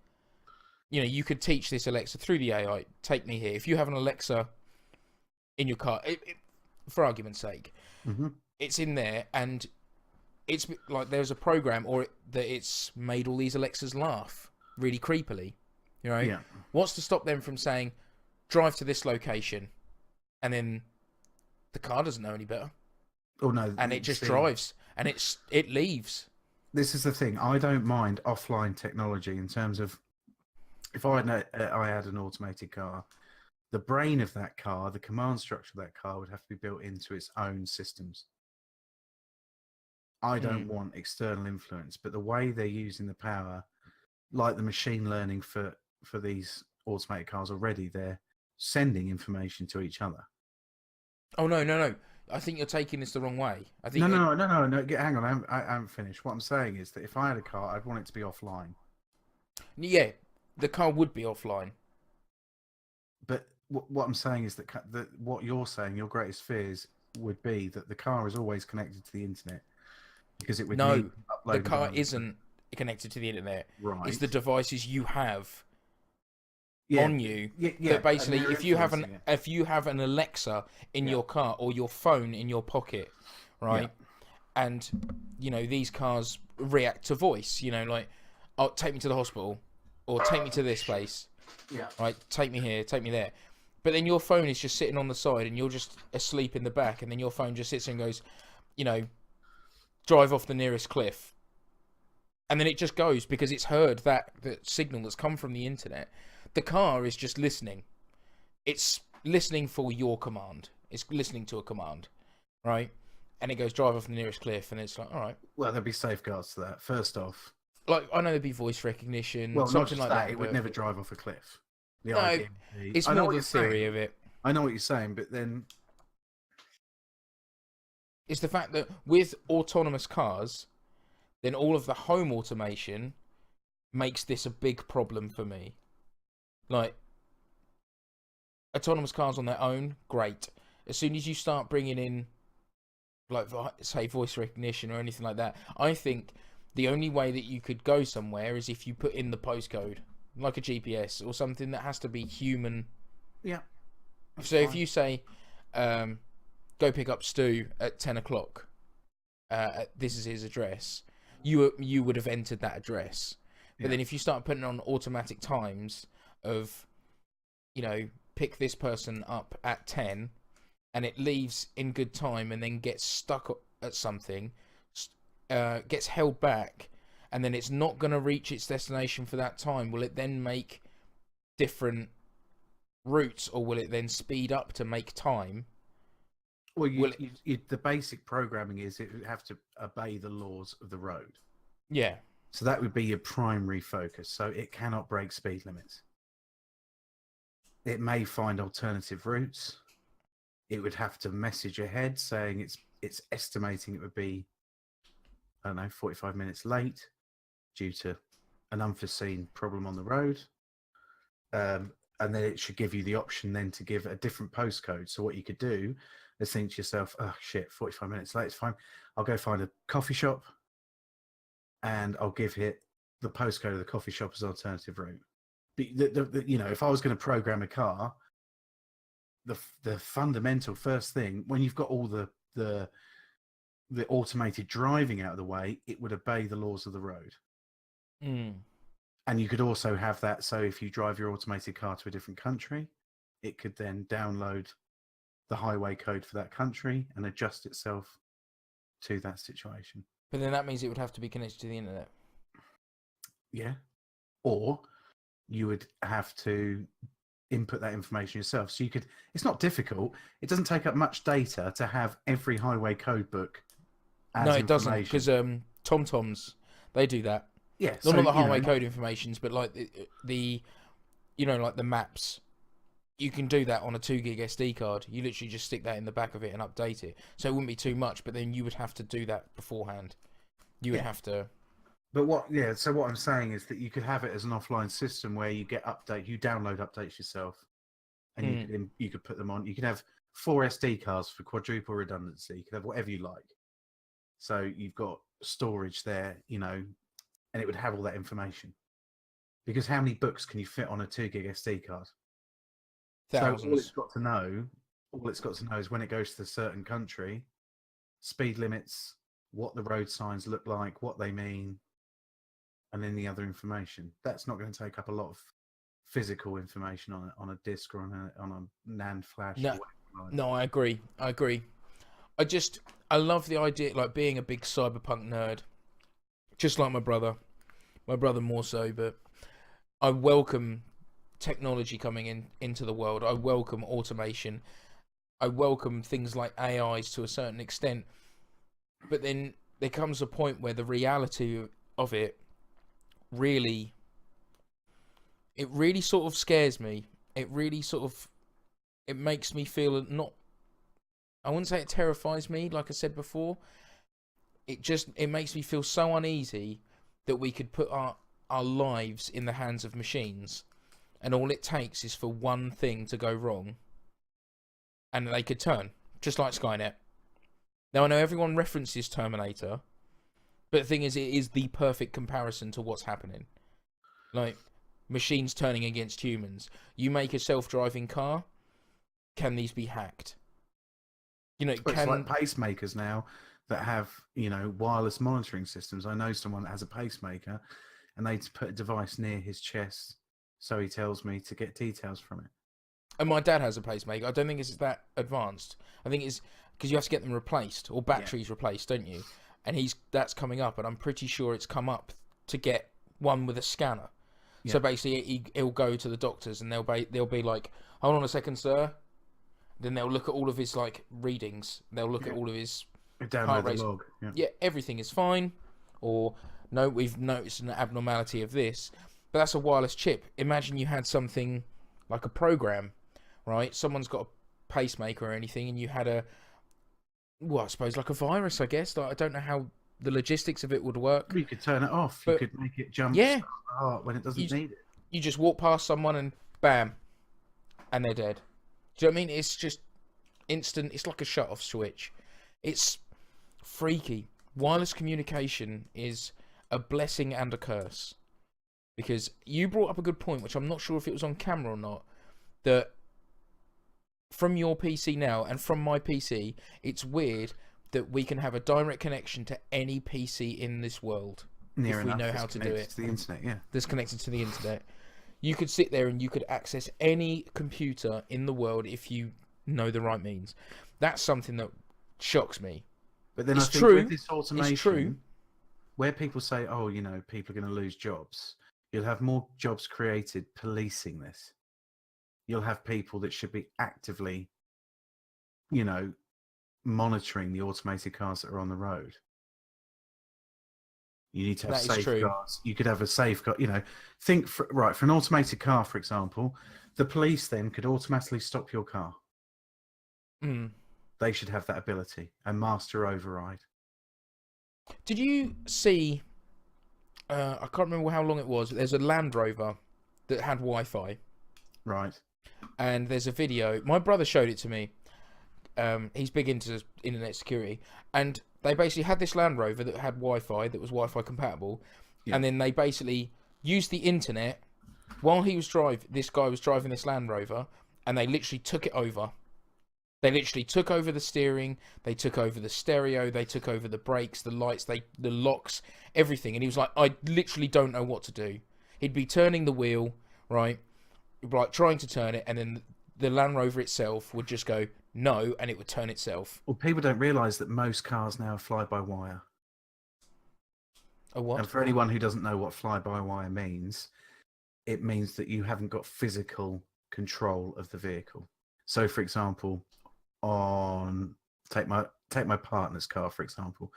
you could teach this Alexa through the AI, take me here. If you have an Alexa in your car, for argument's sake, it's in there, and it's like there's a program that it's made all these Alexas laugh really creepily. Yeah. What's to stop them from saying, drive to this location, and then the car doesn't know any better? Oh no, and it just drives, and it leaves. This is the thing. I don't mind offline technology in terms of if I had an automated car, the brain of that car, the command structure of that car would have to be built into its own systems. I don't want external influence, but the way they're using the power, like the machine learning for these automated cars already, they're sending information to each other. Oh, no. I think you're taking this the wrong way. I think No. Hang on, I haven't finished. What I'm saying is that if I had a car, I'd want it to be offline. Yeah, the car would be offline. But what I'm saying is that what you're saying, your greatest fears would be that the car is always connected to the internet, because it would need the car isn't connected to the internet. Right. It's the devices you have on you. Yeah, that basically, if you have an Alexa in your car or your phone in your pocket, right, and these cars react to voice. Like, oh, take me to the hospital, or take me to this place. Yeah. Right, take me here, take me there. But then your phone is just sitting on the side, and you're just asleep in the back, and then your phone just sits and goes, drive off the nearest cliff. And then it just goes because it's heard that signal that's come from the internet. The car is just listening. It's listening for your command. It's listening to a command, right? And it goes, drive off the nearest cliff, and it's like, all right. Well, there'd be safeguards to that. First off, like, I know there'd be voice recognition, well, something not just like that. It would never drive off a cliff. No, it's more the theory of it. I know what you're saying, but then it's the fact that with autonomous cars, then all of the home automation makes this a big problem for me. Like, autonomous cars on their own, great. As soon as you start bringing in, like, say, voice recognition or anything like that, I think the only way that you could go somewhere is if you put in the postcode, like a GPS or something that has to be human. Yeah. So if you say, go pick up Stu at 10 o'clock, this is his address, you would have entered that address. But then if you start putting on automatic times of, pick this person up at 10, and it leaves in good time and then gets stuck at something, gets held back, and then it's not going to reach its destination for that time, will it then make different routes, or will it then speed up to make time? Well, the basic programming is it would have to obey the laws of the road. Yeah. So that would be your primary focus. So it cannot break speed limits. It may find alternative routes. It would have to message ahead saying it's estimating it would be, I don't know, 45 minutes late due to an unforeseen problem on the road. And then it should give you the option then to give a different postcode. So what you could do, and think to yourself, oh shit, 45 minutes late, it's fine. I'll go find a coffee shop and I'll give it the postcode of the coffee shop as alternative route. You know, if I was going to program a car, the fundamental first thing, when you've got all the automated driving out of the way, it would obey the laws of the road. And you could also have that, so if you drive your automated car to a different country, it could then download the highway code for that country and adjust itself to that situation. But then that means it would have to be connected to the internet. Yeah. Or you would have to input that information yourself. So you could, it's not difficult. It doesn't take up much data to have every highway code book as No, it doesn't, information. because TomToms, they do that. Yeah, Not on the highway code informations, but like the you know, like the maps. You can do that on a 2 gig SD card. You literally just stick that in the back of it and update it. So it wouldn't be too much, but then you would have to do that beforehand. You would have to. But so what I'm saying is that you could have it as an offline system where you get you download updates yourself, and you could put them on. You could have 4 SD cards for quadruple redundancy. You could have whatever you like. So you've got storage there, you know, and it would have all that information. Because how many books can you fit on a 2 gig SD card? Thousands. So all it's got to know is when it goes to a certain country, speed limits, what the road signs look like, what they mean, and then the other information. That's not going to take up a lot of physical information on a disk or on a NAND flash. No, I agree. I love the idea, like being a big cyberpunk nerd, just like my brother more so, but I welcome technology coming into the world. I welcome automation. I welcome things like AIs to a certain extent. But then there comes a point where the reality of it really sort of scares me. It makes me feel I wouldn't say it terrifies me, like I said before. It makes me feel so uneasy that we could put our lives in the hands of machines, and all it takes is for one thing to go wrong and they could turn, just like Skynet. Now, I know everyone references Terminator, but the thing is, it is the perfect comparison to what's happening. Like, machines turning against humans. You make a self-driving car, can these be hacked? You know, it's like pacemakers now that have, you know, wireless monitoring systems. I know someone that has a pacemaker, and they put a device near his chest, so he tells me to get details from it. And my dad has a pacemaker. I don't think it's that advanced. I think it's because you have to get them replaced or batteries replaced, don't you? And that's coming up, and I'm pretty sure it's come up to get one with a scanner. Yeah. So basically, he'll go to the doctors, and they'll be like, "Hold on a second, sir." Then they'll look at all of his like readings. They'll look at all of his heart rate. Log. Yeah, everything is fine. Or no, we've noticed an abnormality of this. But that's a wireless chip. Imagine you had something like a program, right? Someone's got a pacemaker or anything, and you had I suppose like a virus, I guess. Like, I don't know how the logistics of it would work. You could turn it off. You could make it jump start the heart when it doesn't need it. You just walk past someone and bam, and they're dead. Do you know what I mean? It's just instant. It's like a shut-off switch. It's freaky. Wireless communication is a blessing and a curse. Because you brought up a good point, which I'm not sure if it was on camera or not, that from your PC now and from my PC, it's weird that we can have a direct connection to any PC in this world if we know how to do it. To the internet, yeah. That's connected to the internet. You could sit there and you could access any computer in the world if you know the right means. That's something that shocks me. But then I think with this automation, where people say, oh, you know, people are going to lose jobs, you'll have more jobs created policing this. You'll have people that should be actively, you know, monitoring the automated cars that are on the road. You need to have safeguards. You could have a safeguard, you know, for an automated car, for example, the police then could automatically stop your car. They should have that ability, a master override. Did you see, I can't remember how long it was, there's a Land Rover that had Wi-Fi. Right. And there's a video, my brother showed it to me. He's big into internet security, and they basically had this Land Rover that had Wi-Fi, that was Wi-Fi compatible, and then they basically used the internet while he was This guy was driving this Land Rover, and they literally took it over. They literally took over the steering, they took over the stereo, they took over the brakes, the lights, the locks, everything. And he was like, I literally don't know what to do. He'd be turning the wheel, right, trying to turn it, and then the Land Rover itself would just go no, and it would turn itself. Well, people don't realise that most cars now are fly-by-wire. A what? And for anyone who doesn't know what fly-by-wire means, it means that you haven't got physical control of the vehicle. So, for example, take my partner's car, for example,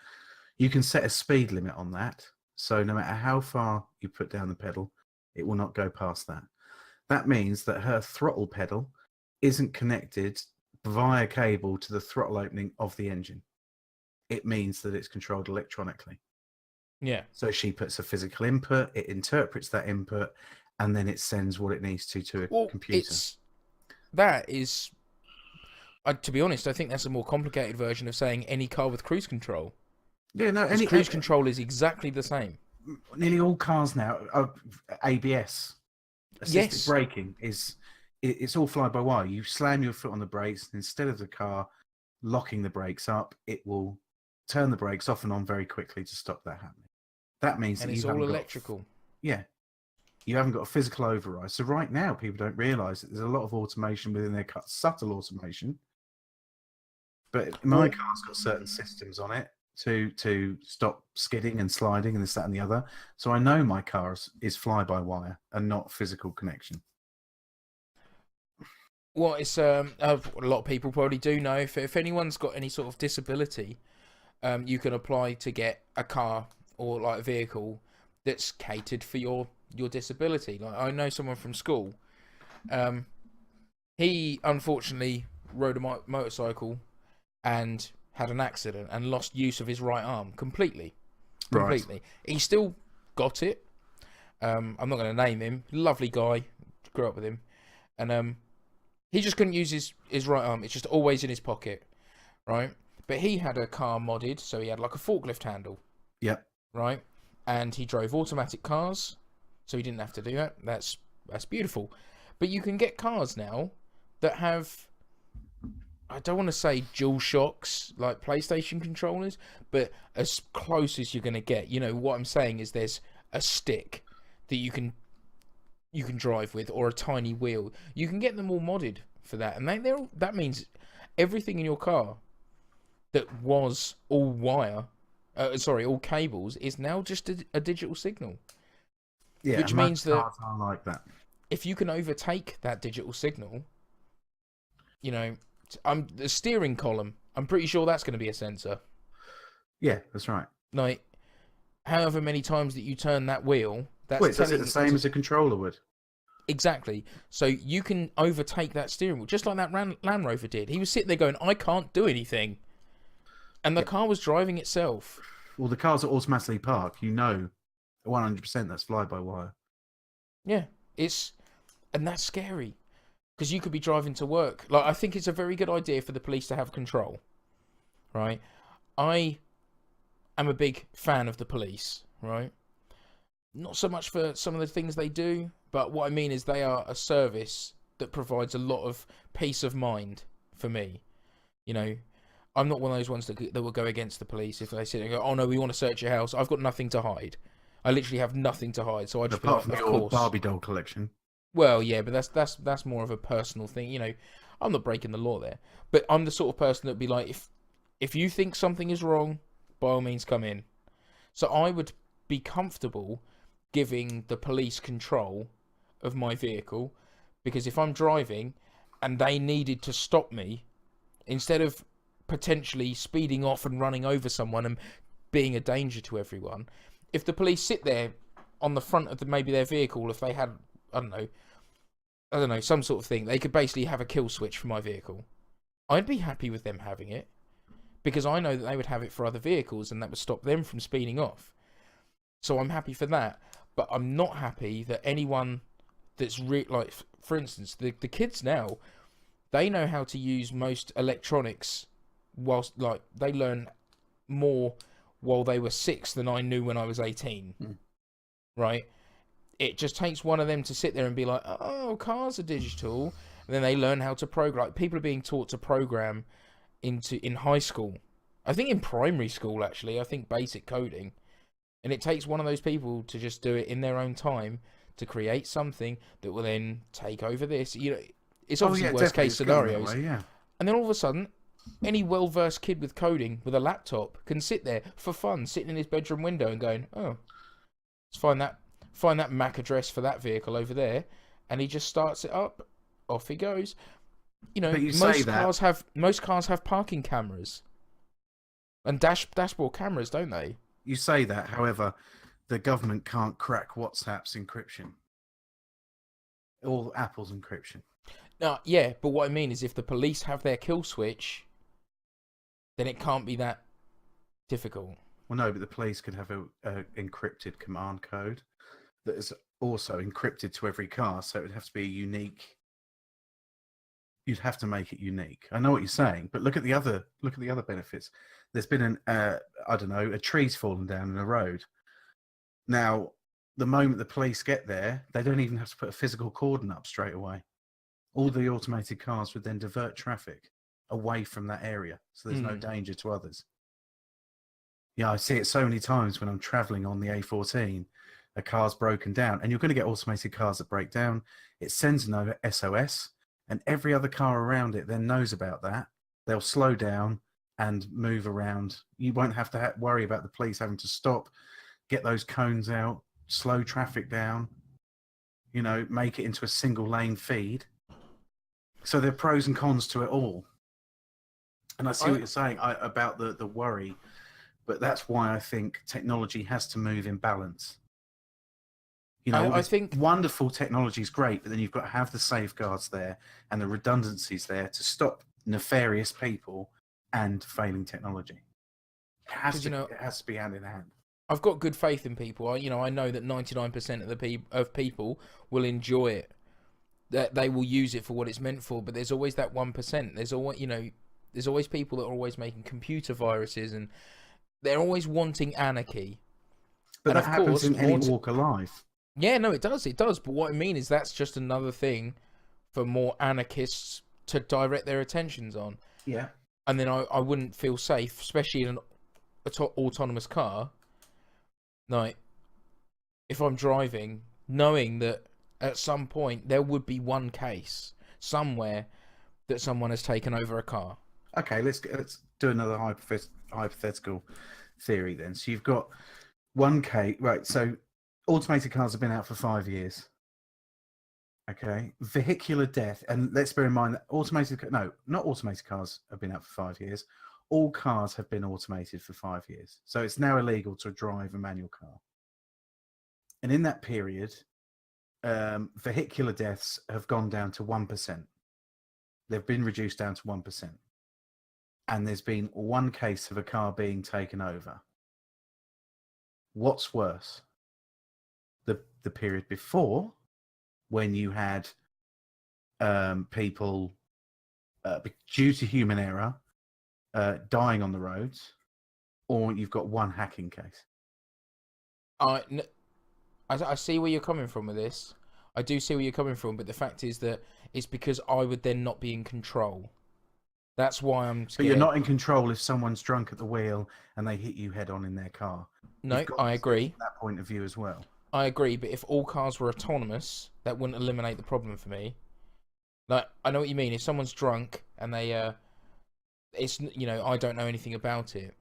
you can set a speed limit on that. So no matter how far you put down the pedal, it will not go past that. That means that her throttle pedal isn't connected via cable to the throttle opening of the engine. It means that it's controlled electronically. Yeah. So she puts a physical input, it interprets that input, and then it sends what it needs to a computer. To be honest, I think that's a more complicated version of saying any car with cruise control. Yeah, no, cruise control is exactly the same. Nearly all cars now are ABS. Assisted braking it's all fly-by-wire. You slam your foot on the brakes, and instead of the car locking the brakes up, it will turn the brakes off and on very quickly to stop that happening. That means and that it's all electrical. You haven't got a physical override. So right now, people don't realise that there's a lot of automation within their car, subtle automation. But my car's got certain systems on it to stop skidding and sliding and this, that, and the other. So I know my car is fly-by-wire and not physical connection. Well, it's a lot of people probably do know. If anyone's got any sort of disability, you can apply to get a car or like a vehicle that's catered for your disability. Like I know someone from school. He unfortunately rode a motorcycle and had an accident and lost use of his right arm completely. Right. He still got it. I'm not going to name him. Lovely guy. Grew up with him. And he just couldn't use his right arm. It's just always in his pocket. Right? But he had a car modded, so he had like a forklift handle. Yep. Right? And he drove automatic cars, so he didn't have to do that. That's beautiful. But you can get cars now that have, I don't want to say dual shocks like PlayStation controllers, but as close as you're going to get. You know, what I'm saying is there's a stick that you can drive with, or a tiny wheel. You can get them all modded for that, and that means everything in your car that was all all cables is now just a digital signal. Yeah, which means that cars are like that. If you can overtake that digital signal, you know, the steering column, I'm pretty sure that's going to be a sensor. Yeah, that's right. Like, however many times that you turn that wheel, that's does it the same as a controller would? Exactly. So you can overtake that steering wheel, just like that Land Rover did. He was sitting there going, I can't do anything. And the car was driving itself. Well, the cars are automatically parked. You know 100% that's fly-by-wire. Yeah, and that's scary. Because you could be driving to work. Like, I think it's a very good idea for the police to have control. Right? I am a big fan of the police. Right? Not so much for some of the things they do, but what I mean is they are a service that provides a lot of peace of mind for me. You know, I'm not one of those ones that will go against the police if they sit and go, oh no, we want to search your house. I've got nothing to hide. I literally have nothing to hide, so I just apart be like, from of your course. Barbie doll collection. Well, yeah, but that's more of a personal thing. You know, I'm not breaking the law there, but I'm the sort of person that'd be like, if you think something is wrong, by all means come in. So I would be comfortable giving the police control of my vehicle, because if I'm driving and they needed to stop me, instead of potentially speeding off and running over someone and being a danger to everyone, if the police sit there on the front of maybe their vehicle, if they had, I don't know, some sort of thing, they could basically have a kill switch for my vehicle. I'd be happy with them having it, because I know that they would have it for other vehicles and that would stop them from speeding off. So I'm happy for that, but I'm not happy that anyone that's like, for instance, the kids now, they know how to use most electronics, whilst like they learn more while they were 6 than I knew when I was 18. Right? It just takes one of them to sit there and be like, oh, cars are digital, and then they learn how to program. Like, people are being taught to program in high school. I think in primary school, actually. I think basic coding. And it takes one of those people to just do it in their own time to create something that will then take over this. You know, it's obviously worst case scenarios. Yeah. And then all of a sudden, any well-versed kid with coding with a laptop can sit there for fun, sitting in his bedroom window and going, oh, let's find that MAC address for that vehicle over there, and he just starts it up. Off he goes. You know, most cars have parking cameras and dashboard cameras, don't they? You say that, however, the government can't crack WhatsApp's encryption or Apple's encryption. No, yeah, but what I mean is, if the police have their kill switch, then it can't be that difficult. Well, no, but the police could have a encrypted command code that is also encrypted to every car, so it would have to be a unique. You'd have to make it unique. I know what you're saying, but look at the other benefits. There's been a tree's fallen down in a road. Now, the moment the police get there, they don't even have to put a physical cordon up straight away. All the automated cars would then divert traffic away from that area, so there's no danger to others. Yeah, I see it so many times when I'm traveling on the A14. A car's broken down, and you're going to get automated cars that break down. It sends an SOS, and every other car around it then knows about that. They'll slow down and move around. You won't have to worry about the police having to stop, get those cones out, slow traffic down, you know, make it into a single lane feed. So there are pros and cons to it all. And I see what you're saying about the worry, but that's why I think technology has to move in balance. You know, I think wonderful technology is great, but then you've got to have the safeguards there and the redundancies there to stop nefarious people and failing technology. It has to be hand in hand. I've got good faith in people. I know that 99% of people will enjoy it. That they will use it for what it's meant for. But there's always that 1%. There's always people that are always making computer viruses, and they're always wanting anarchy. But that happens in any walk of life. Yeah, no, it does. It does. But what I mean is, that's just another thing for more anarchists to direct their attentions on. Yeah. And then I wouldn't feel safe, especially in an autonomous car. Like, if I'm driving, knowing that at some point there would be one case somewhere that someone has taken over a car. Okay, let's do another hypothetical theory then. So you've got one case, right? So automated cars have been out for 5 years. Okay, vehicular death, and let's bear in mind that not automated cars have been out for 5 years. All cars have been automated for 5 years. So it's now illegal to drive a manual car. And in that period, vehicular deaths have gone down to 1%. They've been reduced down to 1%. And there's been one case of a car being taken over. What's worse? The period before, when you had people, due to human error, dying on the roads, or you've got one hacking case? I see where you're coming from with this. I do see where you're coming from, but the fact is that it's because I would then not be in control. That's why I'm scared. But you're not in control if someone's drunk at the wheel and they hit you head on in their car. No, I agree. From that point of view as well. I agree, but if all cars were autonomous, that wouldn't eliminate the problem for me. Like, I know what you mean. If someone's drunk and they, I don't know anything about it.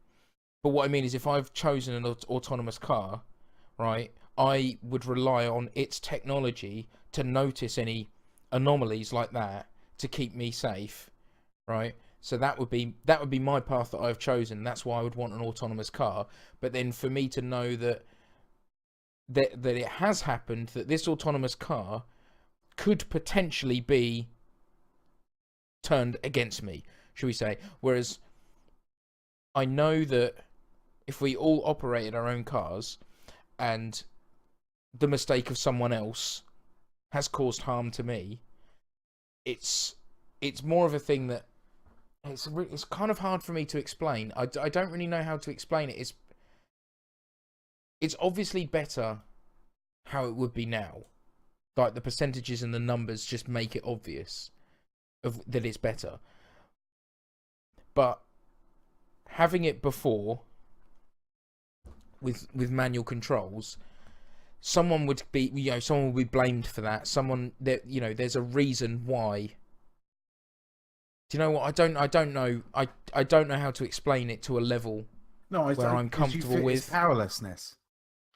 But what I mean is, if I've chosen an autonomous car, right, I would rely on its technology to notice any anomalies like that to keep me safe, right? So that would be my path that I've chosen. That's why I would want an autonomous car. But then for me to know that it has happened, that this autonomous car could potentially be turned against me, should we say? Whereas I know that if we all operated our own cars and the mistake of someone else has caused harm to me, it's it's more of a thing that it's kind of hard for me to explain. I don't really know how to explain it. It's obviously better how it would be now. Like the percentages and the numbers just make it obvious that it's better. But having it before with manual controls, someone would be blamed for that. Someone that there's a reason why. Do you know what? I don't know. I don't know how to explain it to a level where I'm comfortable with. It's powerlessness.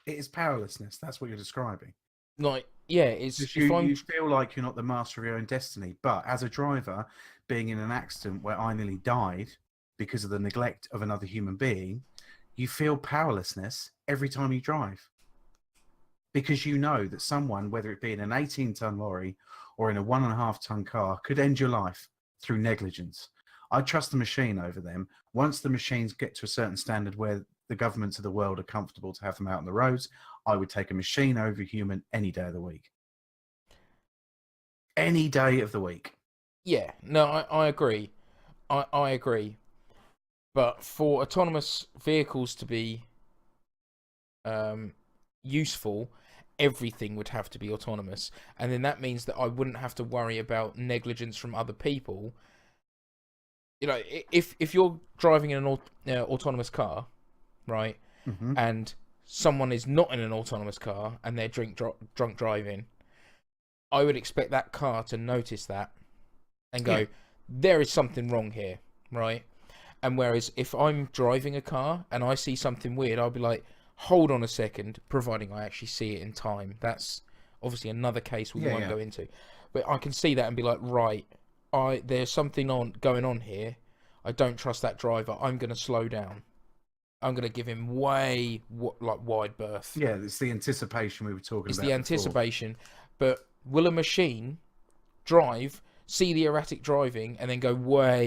It is powerlessness. That's what you're describing. Like, yeah, it's you feel like you're not the master of your own destiny. But as a driver, being in an accident where I nearly died because of the neglect of another human being, you feel powerlessness every time you drive. Because you know that someone, whether it be in an 18-ton lorry or in a 1.5-ton car, could end your life through negligence. I trust the machine over them. Once the machines get to a certain standard where the governments of the world are comfortable to have them out on the roads, I would take a machine over a human any day of the week. Any day of the week. Yeah, no, I agree. I agree. But for autonomous vehicles to be useful, everything would have to be autonomous. And then that means that I wouldn't have to worry about negligence from other people. If you're driving in an autonomous car, right, and someone is not in an autonomous car and they're drunk driving, I would expect that car to notice that and go, there is something wrong here, right? And whereas if I'm driving a car and I see something weird, I'll be like, hold on a second, providing I actually see it in time. That's obviously another case we won't go into. But I can see that and be like, right, there's something going on here. I don't trust that driver. I'm going to slow down. I'm going to give him wide berth. Yeah, it's the anticipation we were talking about. It's the anticipation. But will a machine drive, see the erratic driving, and then go,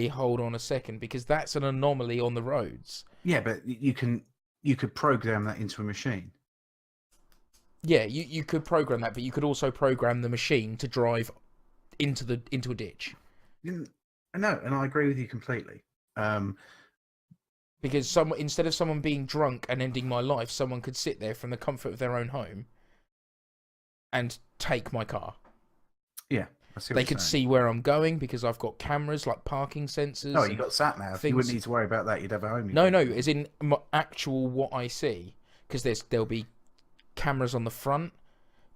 hold on a second, because that's an anomaly on the roads. Yeah, but you could program that into a machine. Yeah, you could program that, but you could also program the machine to drive into a ditch. No, and I agree with you completely. Because instead of someone being drunk and ending my life, someone could sit there from the comfort of their own home and take my car. Yeah, I see what they could see where I'm going because I've got cameras like parking sensors. Oh, you got sat nav. You wouldn't need to worry about that. You'd have a home. No, as in actual what I see, because there'll be cameras on the front.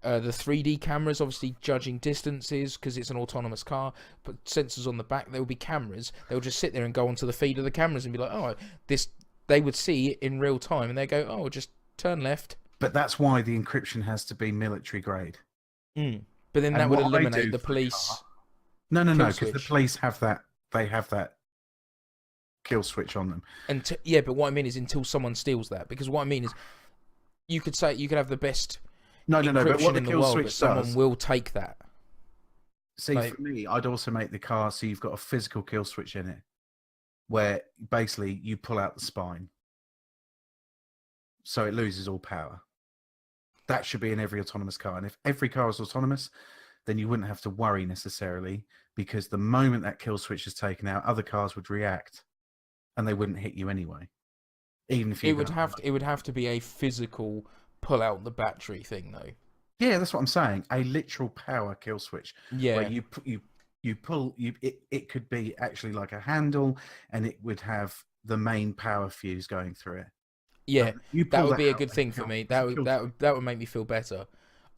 The 3D cameras, obviously judging distances because it's an autonomous car, but sensors on the back. There will be cameras. They'll just sit there and go onto the feed of the cameras and be like, "Oh, this." They would see it in real time and they go, "Oh, just turn left." But that's why the encryption has to be military grade. But then that would eliminate the police. No, because the police have that. They have that kill switch on them. But what I mean is until someone steals that. Because what I mean is, you could have the best. No. But what the kill switch does, someone will take that. See, for me, I'd also make the car so you've got a physical kill switch in it, where basically you pull out the spine, so it loses all power. That should be in every autonomous car, and if every car is autonomous, then you wouldn't have to worry necessarily, because the moment that kill switch is taken out, other cars would react, and they wouldn't hit you anyway. Even if it would have to be a physical pull out the battery thing, though. Yeah, that's what I'm saying. A literal power kill switch. Yeah, where you pull. It could be actually like a handle, and it would have the main power fuse going through it. Yeah, that would be a good thing for me. That would make me feel better.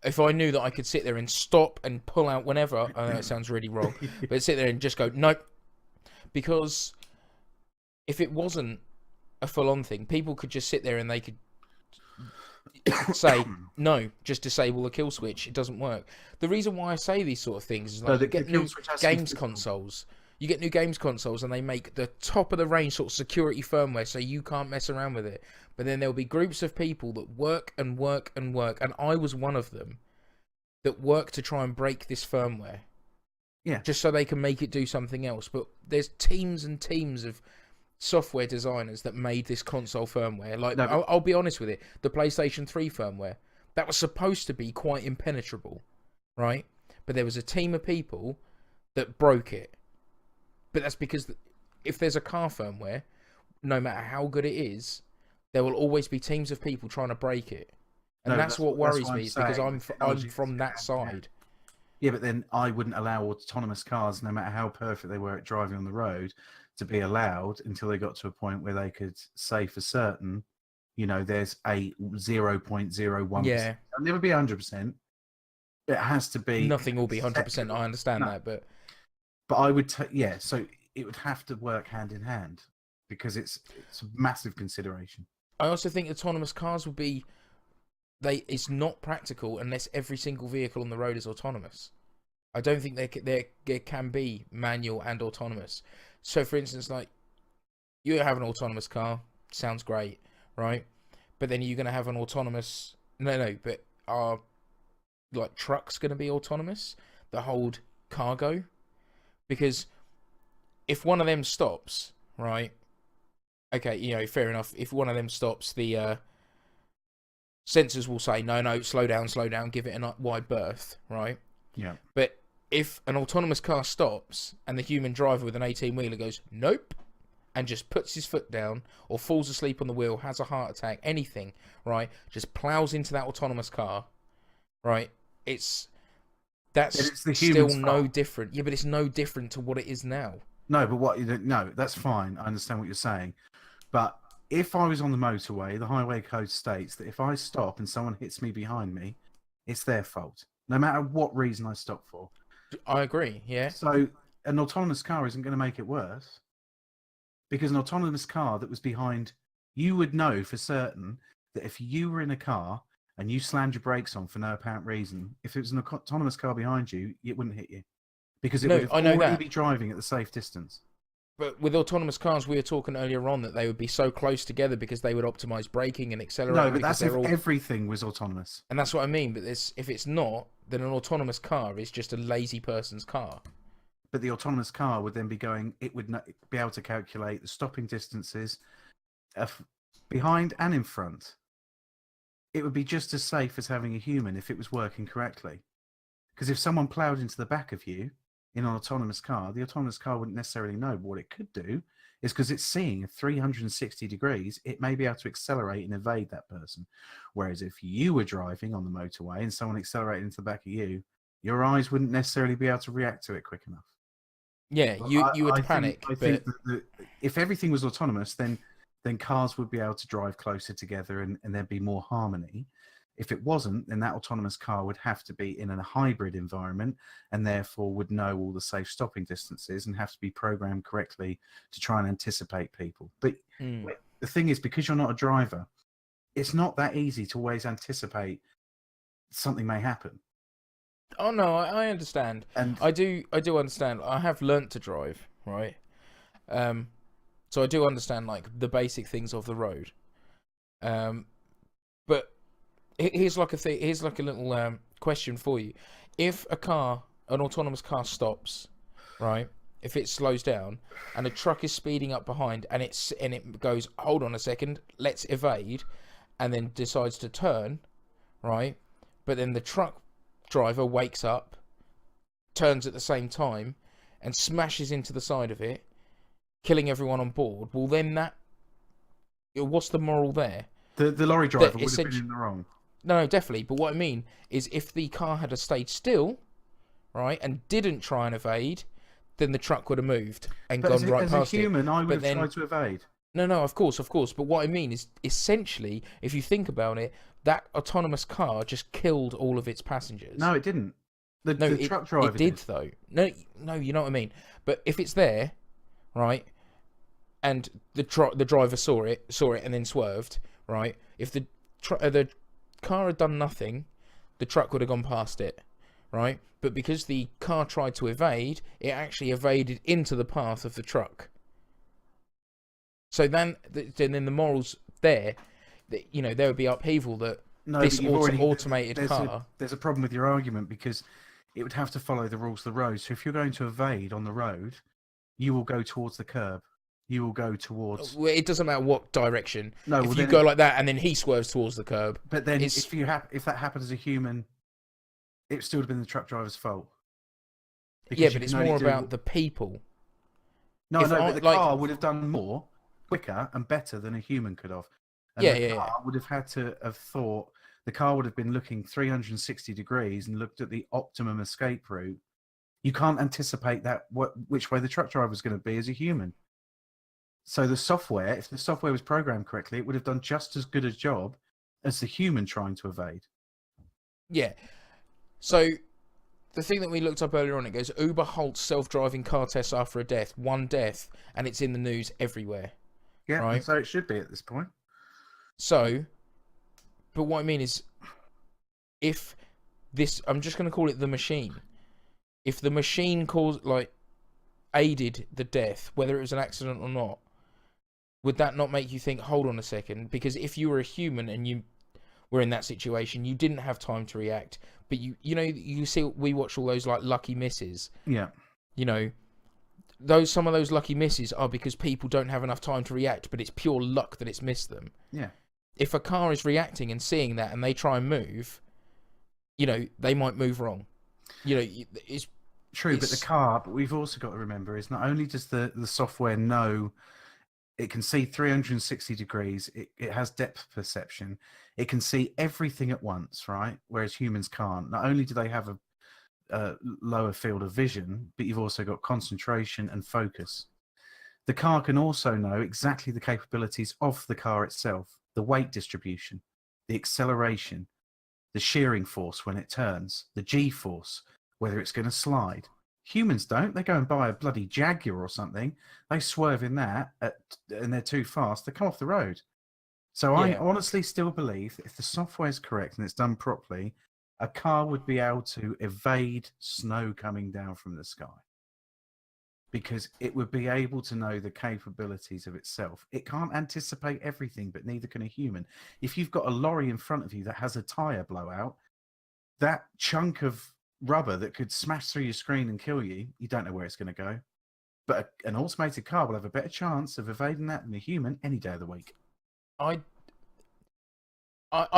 If I knew that I could sit there and stop and pull out whenever. I know it sounds really wrong, but sit there and just go nope. Because if it wasn't a full-on thing, people could just sit there and they could say no, just disable the kill switch. It doesn't work. The reason why I say these sort of things is like you get new games consoles. You get new games consoles and they make the top of the range sort of security firmware so you can't mess around with it. But then there'll be groups of people that work and work and work, and I was one of them that worked to try and break this firmware. Yeah. Just so they can make it do something else. But there's teams and teams of software designers that made this console firmware. Like, no, I'll be honest with it, the PlayStation 3 firmware, that was supposed to be quite impenetrable, right? But there was a team of people that broke it. But that's because if there's a car firmware, no matter how good it is, there will always be teams of people trying to break it. And No, that's what worries I'm me, is because saying. I'm Technology from that has to go hand in hand. side. Yeah, but then I wouldn't allow autonomous cars, no matter how perfect they were at driving on the road, to be allowed until they got to a point where they could say for certain, there's a 0.01%. Yeah, It'll never be 100%. It has to be nothing will be 100%. I understand No, that, but but I would, so it would have to work hand in hand because it's a massive consideration. I also think autonomous cars will be it's not practical unless every single vehicle on the road is autonomous. I don't think there can be manual and autonomous. So, for instance, like you have an autonomous car, sounds great, right? But then you're going to have an autonomous. No, but are like trucks going to be autonomous that hold cargo? Because if one of them stops, right? Okay, fair enough. If one of them stops, the sensors will say, no, slow down, give it a wide berth, right? Yeah. But if an autonomous car stops and the human driver with an 18-wheeler goes, nope, and just puts his foot down or falls asleep on the wheel, has a heart attack, anything, right? Just plows into that autonomous car, right? That's the still human's no fault. different. Yeah, but it's no different to what it is now. No, but no, that's fine. I understand what you're saying. But if I was on the motorway, the highway code states that if I stop and someone hits me behind me, it's their fault, no matter what reason I stop for. I agree, yeah. So an autonomous car isn't going to make it worse, because an autonomous car that was behind, you would know for certain that if you were in a car and you slammed your brakes on for no apparent reason, if it was an autonomous car behind you, it wouldn't hit you, because it would have already be driving at the safe distance. But with autonomous cars, we were talking earlier on that they would be so close together because they would optimize braking and accelerating. No, but that's if everything was autonomous. And that's what I mean. But if it's not, then an autonomous car is just a lazy person's car. But the autonomous car would then be going. It would be able to calculate the stopping distances behind and in front. It would be just as safe as having a human if it was working correctly. Because if someone ploughed into the back of you in an autonomous car, the autonomous car wouldn't necessarily know. But what it could do is, because it's seeing 360 degrees, it may be able to accelerate and evade that person. Whereas if you were driving on the motorway and someone accelerated into the back of you, your eyes wouldn't necessarily be able to react to it quick enough. Yeah, you would panic. I think that if everything was autonomous, then cars would be able to drive closer together and there'd be more harmony. If it wasn't, then that autonomous car would have to be in a hybrid environment and therefore would know all the safe stopping distances and have to be programmed correctly to try and anticipate people. But the thing is, because you're not a driver, it's not that easy to always anticipate something may happen. Oh no, I understand. And I do understand. I have learnt to drive, right? So I do understand like the basic things of the road. But here's like a little question for you. If an autonomous car stops, right? If it slows down and a truck is speeding up behind and it goes, hold on a second, let's evade, and then decides to turn, right? But then the truck driver wakes up, turns at the same time, and smashes into the side of it, killing everyone on board. Well, then what's the moral there? The lorry driver would have been in the wrong. No, definitely. But what I mean is, if the car had stayed still, right, and didn't try and evade, then the truck would have moved and gone right past it. As a human, I would have tried to evade. No, of course. But what I mean is, essentially, if you think about it, that autonomous car just killed all of its passengers. No, it didn't. The truck driver did, though. No, you know what I mean. But if it's there, right, and the driver saw it, and then swerved, right? If the car had done nothing, the truck would have gone past it, right? But because the car tried to evade, it actually evaded into the path of the truck. So then the morals there, there would be upheaval that this automated car. There's a problem with your argument, because it would have to follow the rules of the road. So if you're going to evade on the road, you will go towards the curb. You will go towards. Well, it doesn't matter what direction. No, if you go like that and then he swerves towards the curb. But then, if that happened as a human, it still would have been the truck driver's fault. Yeah, but it's more about the people. No, If no, I but the like, car would have done more, quicker, and better than a human could have. And yeah, the yeah, yeah. car would have had to have thought. The car would have been looking 360 degrees and looked at the optimum escape route. You can't anticipate that which way the truck driver was going to be as a human. So the software, if the software was programmed correctly, it would have done just as good a job as the human trying to evade. Yeah. So the thing that we looked up earlier on, it goes Uber halts self-driving car tests after a death, one death, and it's in the news everywhere. Yeah, Right. and so it should be at this point. So, but what I mean is, if this, I'm just going to call it the machine. If the machine aided the death, whether it was an accident or not, would that not make you think, hold on a second? Because if you were a human and you were in that situation, you didn't have time to react, but you see, we watch all those like lucky misses. Yeah. Some of those lucky misses are because people don't have enough time to react, but it's pure luck that it's missed them. Yeah. If a car is reacting and seeing that and they try and move, they might move wrong. It's true, but but we've also got to remember is not only does the software know it can see 360 degrees, it has depth perception, it can see everything at once, right? Whereas humans can't. Not only do they have a lower field of vision, but you've also got concentration and focus. The car can also know exactly the capabilities of the car itself, the weight distribution, the acceleration, the shearing force when it turns, the G-force, whether it's going to slide. Humans don't. They go and buy a bloody Jaguar or something. They swerve in that, and they're too fast. They come off the road. So I honestly still believe that if the software is correct and it's done properly, a car would be able to evade snow coming down from the sky. Because it would be able to know the capabilities of itself. It can't anticipate everything, but neither can a human. If you've got a lorry in front of you that has a tyre blowout, that chunk of rubber that could smash through your screen and kill you, you don't know where it's going to go. But an automated car will have a better chance of evading that than a human any day of the week. I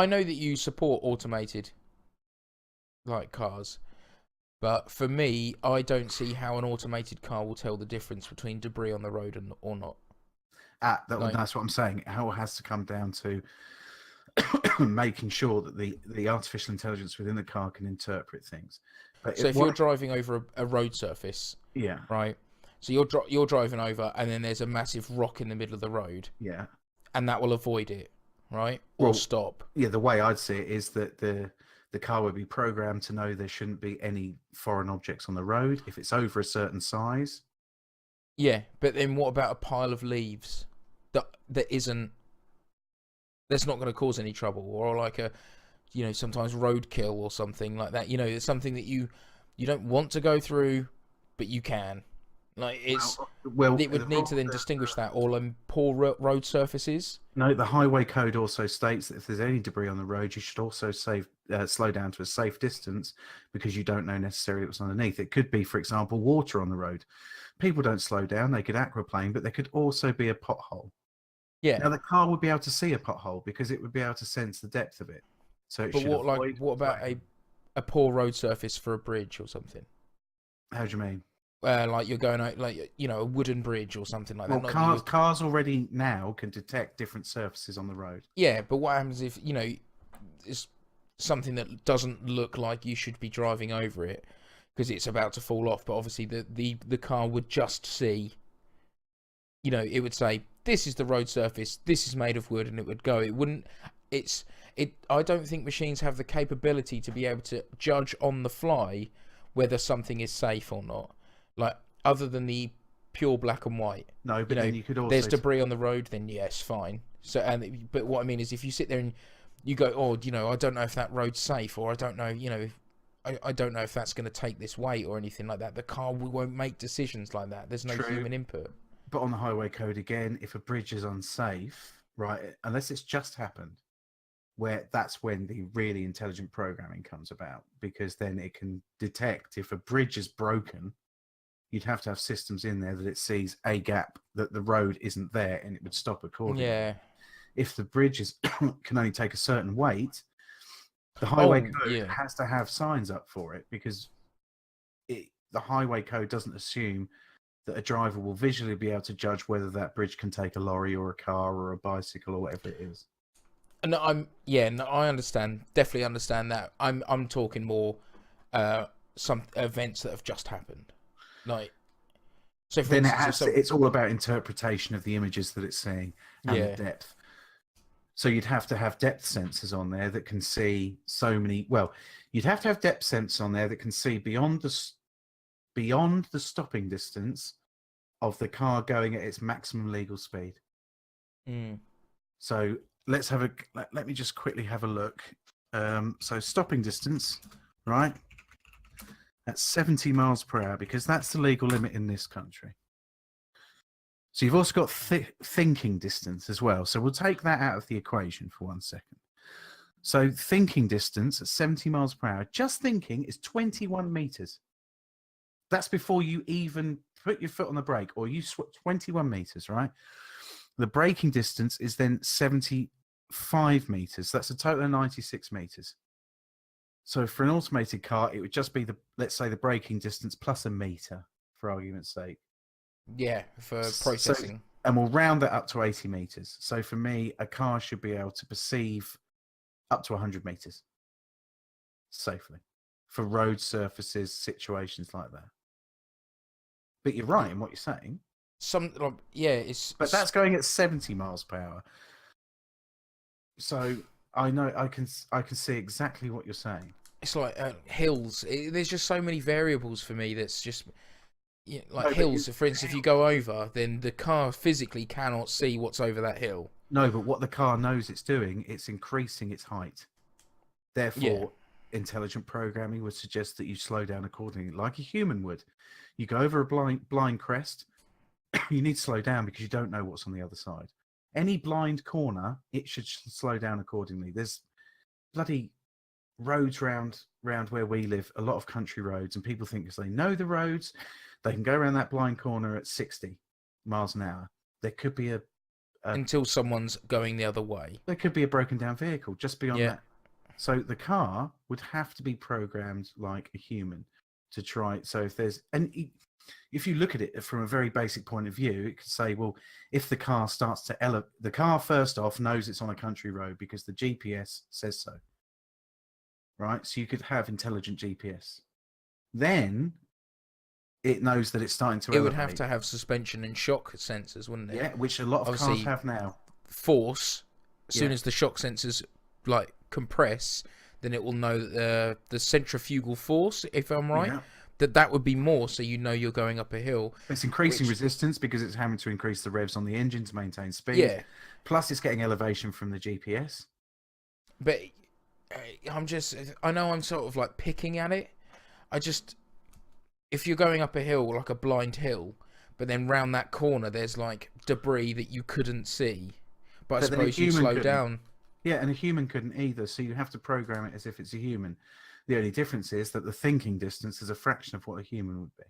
know that you support automated cars, but for me, I don't see how an automated car will tell the difference between debris on the road or not. That's what I'm saying. It all has to come down to making sure that the artificial intelligence within the car can interpret things. But so if you're driving over a road surface, yeah, right. So you're driving over, and then there's a massive rock in the middle of the road, yeah, and that will avoid it, right, or stop. Yeah, the way I'd see it is that the car would be programmed to know there shouldn't be any foreign objects on the road if it's over a certain size. Yeah, but then what about a pile of leaves that's not going to cause any trouble, or like sometimes roadkill or something like that. It's something that you don't want to go through, but you can. It would need to then distinguish that all on poor road surfaces. No, the highway code also states that if there's any debris on the road, you should also slow down to a safe distance because you don't know necessarily what's underneath. It could be, for example, water on the road. People don't slow down. They could aquaplane, but there could also be a pothole. Yeah. Now the car would be able to see a pothole because it would be able to sense the depth of it. So it what about a poor road surface for a bridge or something? How do you mean? You're going out, a wooden bridge or something like that. Well, cars already now can detect different surfaces on the road. Yeah, but what happens if it's something that doesn't look like you should be driving over it because it's about to fall off? But obviously, the car would just see. It would say, "This is the road surface. This is made of wood," and it would go. It wouldn't. I don't think machines have the capability to be able to judge on the fly whether something is safe or not. Other than the pure black and white. No, but then you could also... There's debris on the road, then yes, fine. But what I mean is if you sit there and you go, I don't know if that road's safe, or I don't know, I don't know if that's going to take this weight or anything like that. The car won't make decisions like that. There's no human input. But on the highway code, again, if a bridge is unsafe, right, unless it's just happened, that's when the really intelligent programming comes about, because then it can detect if a bridge is broken. You'd have to have systems in there that it sees a gap that the road isn't there, and it would stop accordingly. Yeah. If the bridge can only take a certain weight, the highway code has to have signs up for it, because the highway code doesn't assume that a driver will visually be able to judge whether that bridge can take a lorry or a car or a bicycle or whatever it is. No, I understand. Definitely understand that. I'm talking more some events that have just happened. Like, so for Then instance, it's all about interpretation of the images that it's seeing and the depth. So you'd have to have depth sensors on there that can see so many. Well, you'd have to have depth sensors on there that can see beyond the stopping distance of the car going at its maximum legal speed. So let me just quickly have a look. So stopping distance, right? That's 70 miles per hour because that's the legal limit in this country. So you've also got thinking distance as well. So we'll take that out of the equation for 1 second. So thinking distance at 70 miles per hour, just thinking, is 21 meters. That's before you even put your foot on the brake, or you 21 meters, right? The braking distance is then 75 meters. That's a total of 96 meters. So for an automated car, it would just be let's say the braking distance plus a meter, for argument's sake. Yeah, for processing. And we'll round that up to 80 meters. So for me, a car should be able to perceive up to 100 meters safely for road surfaces, situations like that. But you're right in what you're saying. But that's going at 70 miles per hour. So I know I can see exactly what you're saying. It's like hills. There's just so many variables for me. That's just hills. For instance, if you go over, then the car physically cannot see what's over that hill. No, but what the car knows it's doing, it's increasing its height. Therefore, intelligent programming would suggest that you slow down accordingly, like a human would. You go over a blind crest, you need to slow down because you don't know what's on the other side. Any blind corner, it should slow down accordingly. There's bloody roads round where we live, a lot of country roads, and people think because they know the roads, they can go around that blind corner at 60 miles an hour. There could be until someone's going the other way. There could be a broken down vehicle just beyond that. So the car would have to be programmed like a human to try. So if you look at it from a very basic point of view, it could say, well, if the car starts to the car first off knows it's on a country road because the GPS says so. Right? So you could have intelligent GPS. Then it knows that it's starting to elevate. It would have to have suspension and shock sensors, wouldn't it? Yeah, which a lot of cars have now. Force, as soon as the shock sensors compress, then it will know that the centrifugal force, if I'm right, that would be more, so you know you're going up a hill. It's increasing resistance because it's having to increase the revs on the engine to maintain speed. Yeah. Plus, it's getting elevation from the GPS. But I know I'm sort of picking at it. If you're going up a hill, like a blind hill, but then round that corner there's debris that you couldn't see, but I suppose you slow down. Yeah, and a human couldn't either, so you have to program it as if it's a human. The only difference is that the thinking distance is a fraction of what a human would be.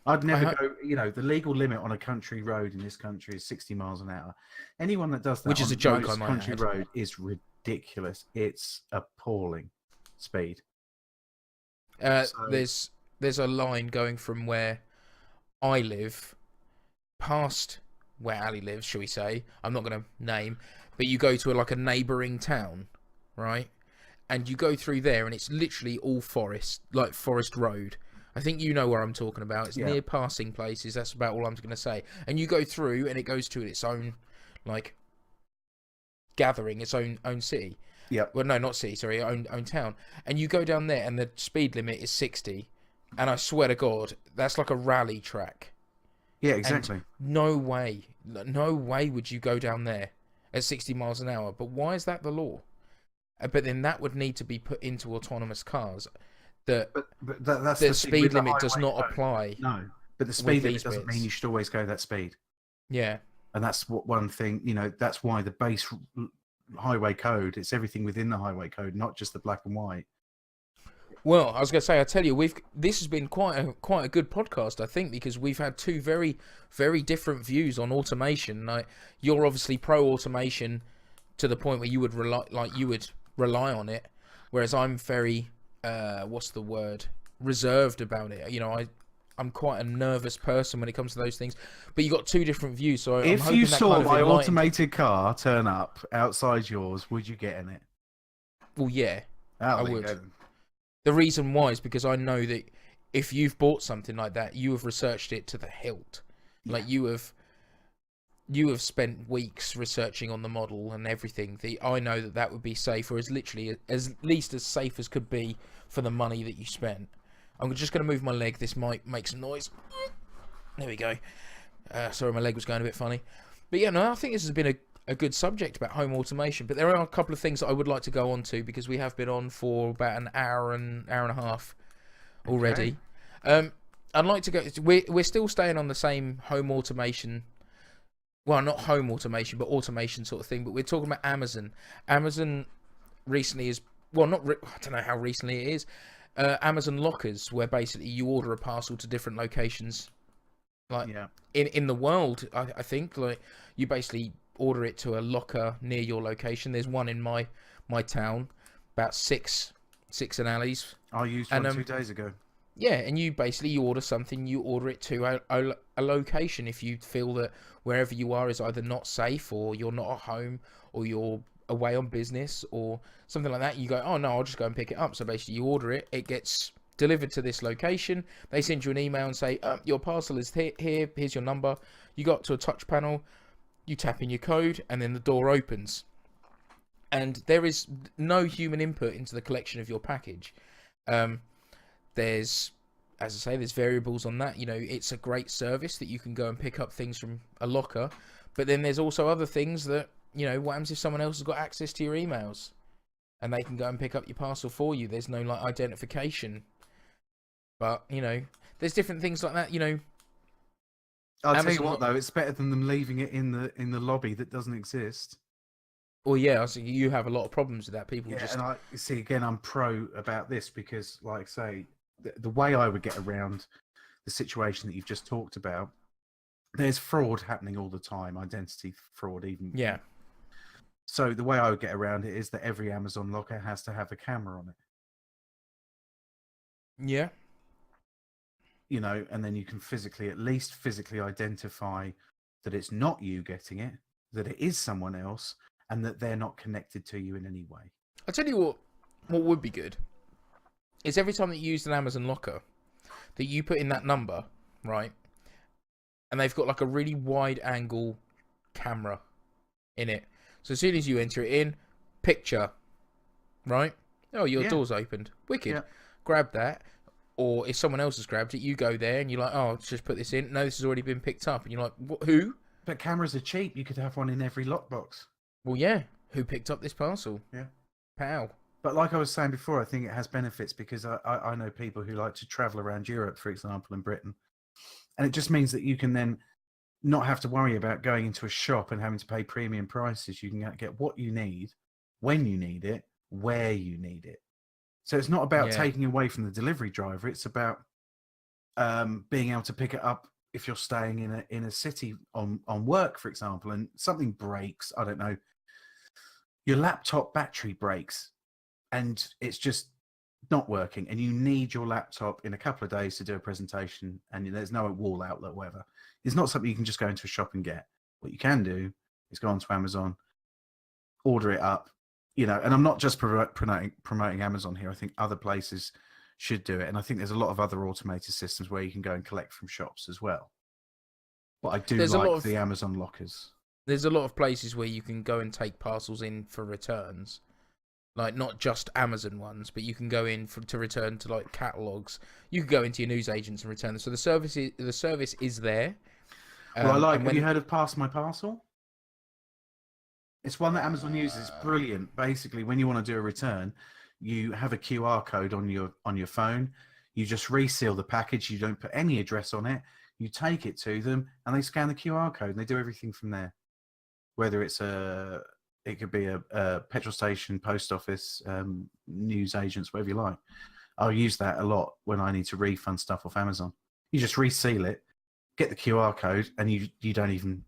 I'd never go, the legal limit on a country road in this country is 60 miles an hour. Anyone that does that which is a joke on my country road is ridiculous. It's appalling speed. There's a line going from where I live past where Ali lives, shall we say. I'm not going to name, but you go to a neighbouring town, right? And you go through there and it's literally all forest, like Forest Road. I think you know where I'm talking about. It's near passing places. That's about all I'm going to say. And you go through and it goes to its own, gathering, its own city. Yeah. Well, no, not city, sorry, own town. And you go down there and the speed limit is 60. And I swear to God, that's like a rally track. Yeah, exactly. And no way would you go down there at 60 miles an hour. But why is that the law? But then that would need to be put into autonomous cars. That's the speed limit does not apply. No, but the speed limit doesn't mean you should always go that speed. Yeah. And that's one thing, that's why the base highway code, it's everything within the highway code, not just the black and white. Well, I was going to say, I tell you, this has been quite a good podcast, I think, because we've had two very, very different views on automation. You're obviously pro-automation to the point where you would rely on it, whereas I'm very, reserved about it. I'm quite a nervous person when it comes to those things. But you got two different views, so I'm If hoping you that saw kind of my enlightened- automated car turn up outside yours, would you get in it? Well, yeah, Oh, I there you would. go then. The reason why is because I know that if you've bought something like that, you have researched it to the hilt. Like you have spent weeks researching on the model and everything. I know that would be safe, or is literally as least as safe as could be for the money that you spent. I'm just going to move my leg. This might make some noise. There we go. Sorry, my leg was going a bit funny. But yeah, no, I think this has been a good subject about home automation. But there are a couple of things that I would like to go on to, because we have been on for about an hour and a half already. Okay. I'd like to go. We're still staying on the same home automation. Well, not home automation, but automation sort of thing. But we're talking about Amazon. Amazon recently is, well, I don't know how recently it is. Amazon lockers, where basically you order a parcel to different locations, like Yeah. in the world. I think like you basically order it to a locker near your location. There's one in my town, about six and alleys. I used one 2 days ago. Yeah, and you order something, you order it to a location if you feel that wherever you are is either not safe, or you're not at home, or you're away on business or something like that. You go, oh no, I'll just go and pick it up. So basically you order it, it gets delivered to this location. They send you an email and say, your parcel is here, here's your number. You go up to a touch panel, you tap in your code, and then the door opens. And there is no human input into the collection of your package. There's, as I say, there's variables on that. You know, it's a great service that you can go and pick up things from a locker. But then there's also other things that, you know, what happens if someone else has got access to your emails and they can go and pick up your parcel for you? There's no like identification. But, you know, there's different things like that, you know. I'll tell Amazon you what though, it's better than them leaving it in the lobby that doesn't exist. Well, yeah, I think you have a lot of problems with that. People Yeah, just and I see again, I'm pro about this because, like I say, the way I would get around the situation that you've just talked about, there's fraud happening all the time, identity fraud even. yeah. So the way I would get around it is that every Amazon locker has to have a camera on it. Yeah. You know, and then you can at least physically identify that it's not you getting it, that it is someone else, and that they're not connected to you in any way. I'll tell you what would be good is every time that you use an Amazon locker, that you put in that number, right? And they've got like a really wide angle camera in it. So as soon as you enter it in, picture, right? Oh, your door's opened. Wicked. Yeah. Grab that. Or if someone else has grabbed it, you go there and you're like, oh, let's just put this in. No, this has already been picked up. And you're like, who? But cameras are cheap. You could have one in every lockbox. Well, yeah. Who picked up this parcel? Yeah. Pow. But like I was saying before, I think it has benefits because I know people who like to travel around Europe, for example, and Britain. And it just means that you can then not have to worry about going into a shop and having to pay premium prices. You can get what you need, when you need it, where you need it. So it's not about taking away from the delivery driver. It's about being able to pick it up if you're staying in a city on work, for example, and something breaks. I don't know. Your laptop battery breaks and it's just not working, and you need your laptop in a couple of days to do a presentation, and there's no wall outlet, whatever. It's not something you can just go into a shop and get. What you can do is go onto Amazon, order it up, you know. And I'm not just promoting Amazon here. I think other places should do it, and I think there's a lot of other automated systems where you can go and collect from shops as well. But I do like the Amazon lockers. There's a lot of places where you can go and take parcels in for returns. Like, not just Amazon ones, but you can go in to return to, like, catalogs. You can go into your newsagents and return them. So the service is there. Well, have you heard of Pass My Parcel? It's one that Amazon uses. It's brilliant. Basically, when you want to do a return, you have a QR code on your phone. You just reseal the package. You don't put any address on it. You take it to them, and they scan the QR code, and they do everything from there. Whether it could be a petrol station, post office, news agents, whatever you like. I'll use that a lot when I need to refund stuff off Amazon. You just reseal it, get the QR code, and you don't even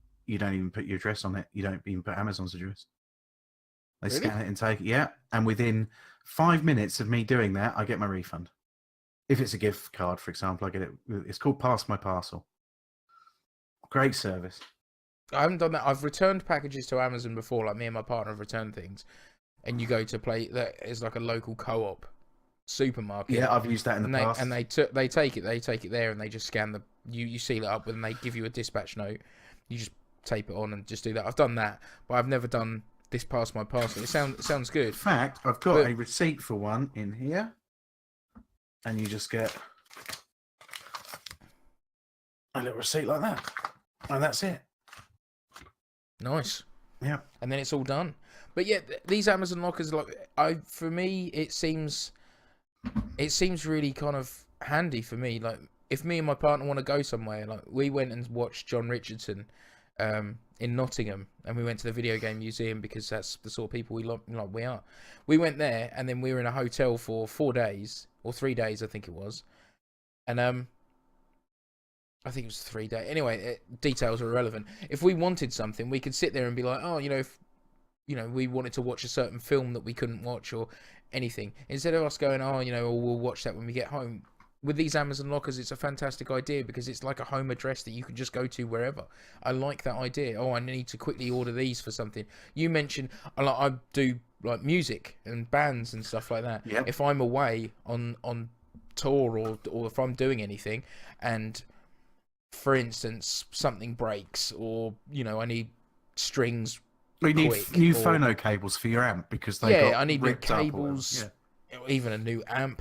put your address on it. You don't even put Amazon's address. They scan it and take it. Yeah, and within 5 minutes of me doing that, I get my refund. If it's a gift card, for example, I get it. It's called Pass My Parcel. Great service. I haven't done that. I've returned packages to Amazon before, like me and my partner have returned things. And you go to play that is like a local co-op supermarket. Yeah, I've used that in the past. And they take it there, and they just scan you seal it up, and they give you a dispatch note. You just tape it on and just do that. I've done that, but I've never done this Pass My Parcel. It sounds good. In fact, I've got a receipt for one in here, and you just get a little receipt like that, and that's it. Nice. Yeah. And then it's all done. But yeah, these Amazon lockers, like for me, it seems really kind of handy for me. Like if me and my partner want to go somewhere, like we went and watched John Richardson in Nottingham, and we went to the video game museum because that's the sort of people we are. We went there, and then we were in a hotel for 4 days or 3 days, I think it was, and I think it was 3 days. Anyway, details are irrelevant. If we wanted something, we could sit there and be like, oh, if we wanted to watch a certain film that we couldn't watch or anything, instead of us going, oh, we'll watch that when we get home. With these Amazon lockers, it's a fantastic idea because it's like a home address that you can just go to wherever. I like that idea. Oh, I need to quickly order these for something. You mentioned I do like music and bands and stuff like that. Yep. If I'm away on tour or if I'm doing anything, and for instance something breaks, or I need strings. We need new or, phono cables for your amp because they I need new ripped up or cables. Even a new amp,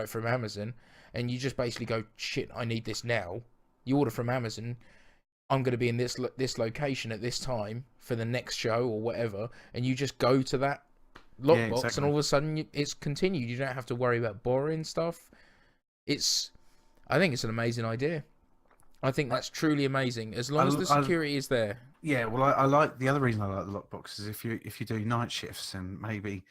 from Amazon. And you just basically go, shit, I need this now. You order from Amazon. I'm going to be in this location at this time for the next show or whatever. And you just go to that lockbox, exactly. and all of a sudden it's continued. You don't have to worry about borrowing stuff. I think it's an amazing idea. I think that's truly amazing. As long as the security is there. Yeah, well, I like the other reason I like the lockbox is if you do night shifts and maybe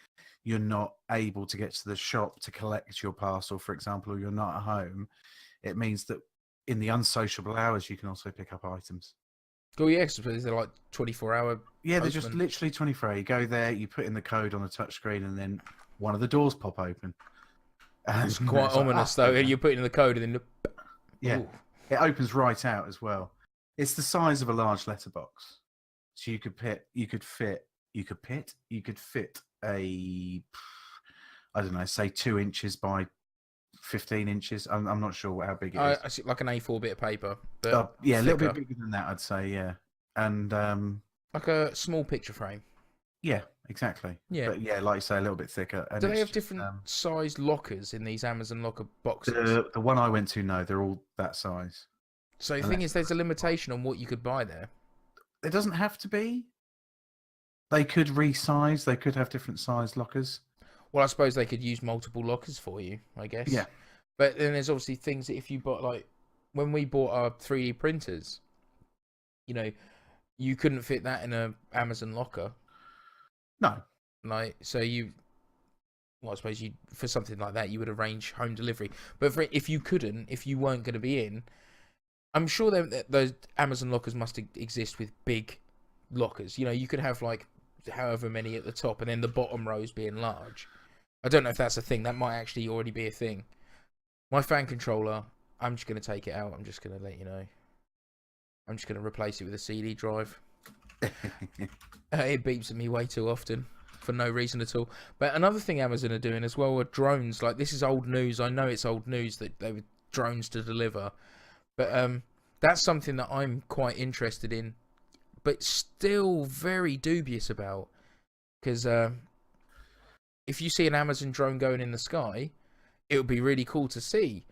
you're not able to get to the shop to collect your parcel, for example, or you're not at home, it means that in the unsociable hours you can also pick up items. Oh yeah, because they're like 24-hour. Yeah, they're just literally 24 hour. You go there, you put in the code on the touchscreen, and then one of the doors pop open. And it's quite ominous though. And you put in the code, and then yeah, it opens right out as well. It's the size of a large letterbox, so you could fit a, I don't know, say 2 inches by 15 inches. I'm not sure how big it is. I see, like an A4 bit of paper. But yeah, a little bit bigger than that, I'd say. Yeah, and like a small picture frame. Yeah, exactly. Yeah, but yeah, like you say, a little bit thicker. And do they have different sized lockers in these Amazon locker boxes? The one I went to, no, they're all that size. So the thing is, there's a limitation on what you could buy there. It doesn't have to be. They could resize. They could have different size lockers. Well, I suppose they could use multiple lockers for you, I guess. Yeah. But then there's obviously things that if you bought, like when we bought our 3D printers, you couldn't fit that in a Amazon locker. No. Like, so I suppose for something like that, you would arrange home delivery. But if you weren't going to be in, I'm sure those Amazon lockers must exist with big lockers. You could have like however many at the top, and then the bottom rows being large. I don't know if that's a thing. That might actually already be a thing. My fan controller, I'm just going to take it out. I'm just going to let you know. I'm just going to replace it with a CD drive. It beeps at me way too often for no reason at all. But another thing Amazon are doing as well are drones. Like, this is old news. I know it's old news that they were drones to deliver. But that's something that I'm quite interested in, but still very dubious about. Because if you see an Amazon drone going in the sky, it would be really cool to see.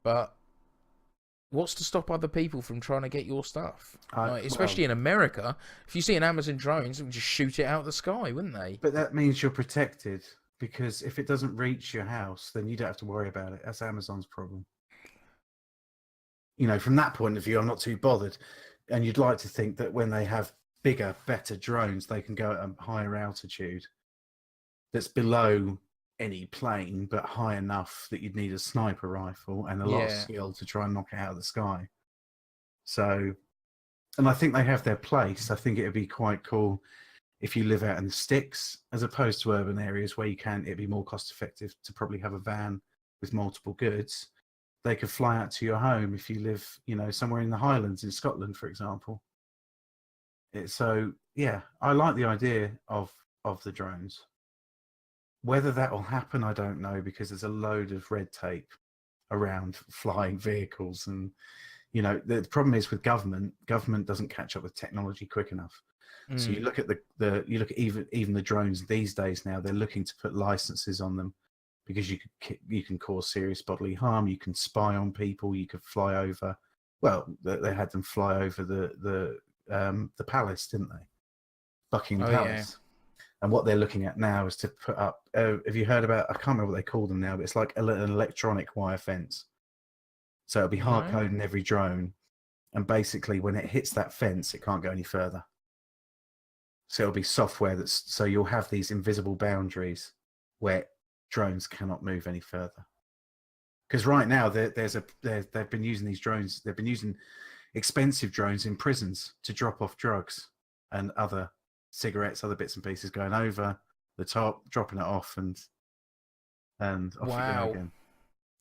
But what's to stop other people from trying to get your stuff? Especially in America, if you see an Amazon drone, they would just shoot it out of the sky, wouldn't they? But that means you're protected, because if it doesn't reach your house, then you don't have to worry about it. That's Amazon's problem. From that point of view, I'm not too bothered. And you'd like to think that when they have bigger, better drones, they can go at a higher altitude that's below any plane, but high enough that you'd need a sniper rifle and a lot of skill to try and knock it out of the sky. So, and I think they have their place. I think it would be quite cool if you live out in the sticks, as opposed to urban areas where it'd be more cost effective to probably have a van with multiple goods. they could fly out to your home if you live, somewhere in the Highlands in Scotland, for example. So yeah, I like the idea of the drones. Whether that will happen, I don't know, because there's a load of red tape around flying vehicles, and the problem is with government doesn't catch up with technology quick enough. So you look at you look at even the drones these days. Now they're looking to put licenses on them because you can cause serious bodily harm, you can spy on people, you could fly over. Well, they had them fly over the palace, didn't they? Buckingham Palace. Yeah. And what they're looking at now is to put up. Have you heard about? I can't remember what they call them now, but it's like an electronic wire fence. So it'll be hard coding every drone, and basically when it hits that fence, it can't go any further. So it'll be software so you'll have these invisible boundaries where drones cannot move any further. Because right now they've been using these drones. They've been using expensive drones in prisons to drop off drugs and other cigarettes, other bits and pieces, going over the top, dropping it off, and off you go again.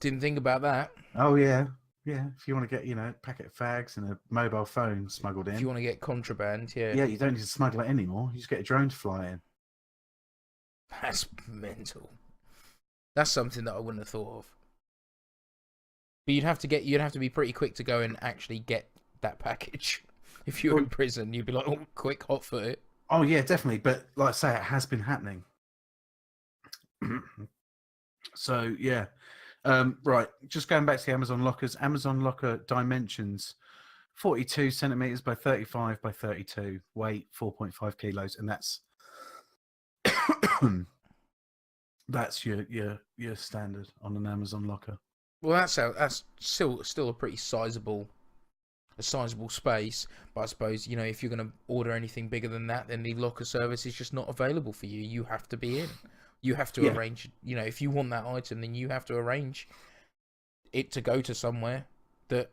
Didn't think about that. Oh yeah. If you want to get a packet of fags and a mobile phone smuggled in, if you want to get contraband, you don't need to smuggle it anymore. You just get a drone to fly in. That's mental. That's something that I wouldn't have thought of. But you'd have to be pretty quick to go and actually get that package. If you're in prison, you'd be like, oh, quick, hot foot it. Oh yeah, definitely. But like I say, it has been happening. So yeah. Right, just going back to the Amazon lockers. Amazon locker dimensions: 42 centimeters by 35 by 32, weight 4.5 kilos, and that's that's your standard on an Amazon locker. Well, that's still a pretty sizable space. But I suppose if you're going to order anything bigger than that, then the locker service is just not available for you. You have to be in. You have to arrange, if you want that item, then you have to arrange it to go to somewhere that,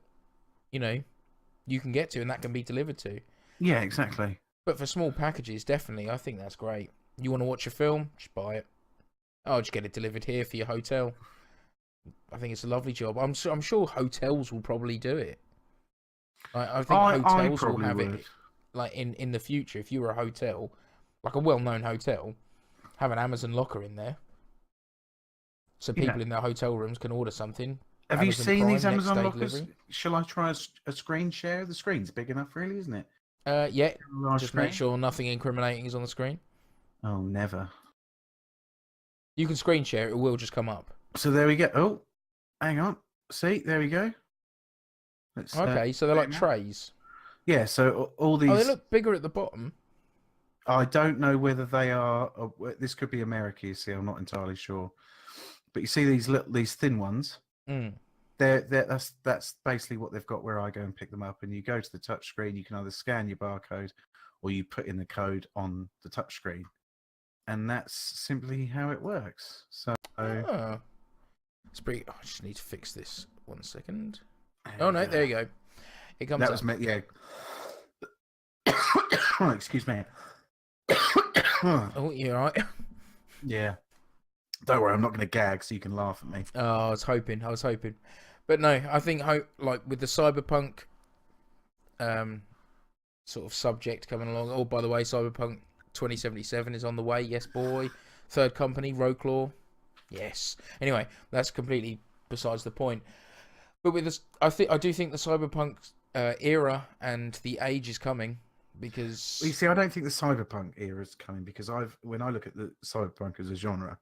you can get to and that can be delivered to. Yeah, exactly. But for small packages, definitely, I think that's great. You want to watch a film? Just buy it. I'll just get it delivered here for your hotel. I think it's a lovely job. I'm sure hotels will probably do it. I think hotels will have it, like in the future. If you were a hotel, like a well-known hotel, have an Amazon locker in there, so people in their hotel rooms can order something. Have you seen these Amazon lockers? Delivery. Shall I try a screen share? The screen's big enough, really, isn't it? Yeah. Just make sure nothing incriminating is on the screen. Oh, never. You can screen share; it will just come up. So there we go. Oh, hang on. See, there we go. Okay, so they're like trays. Yeah. So all these. Oh, they look bigger at the bottom. I don't know whether they are. This could be America. You see, I'm not entirely sure. But you see these thin ones. That's basically what they've got. Where I go and pick them up, and you go to the touch screen. You can either scan your barcode, or you put in the code on the touch screen, and that's simply how it works. So. It's pretty. I just need to fix this. 1 second. Oh no! There you go. It comes. That was me. Yeah. Oh, excuse me. Oh, you alright? Yeah. Don't worry, I'm not going to gag, so you can laugh at me. Oh, I was hoping. But no, I think like with the cyberpunk sort of subject coming along. Oh, by the way, Cyberpunk 2077 is on the way. Yes, boy. Third company, Roadclaw. Yes. Anyway, that's completely besides the point. But with this, I do think the cyberpunk era and the age is coming. Because you see, I don't think the cyberpunk era is coming because when I look at the cyberpunk as a genre,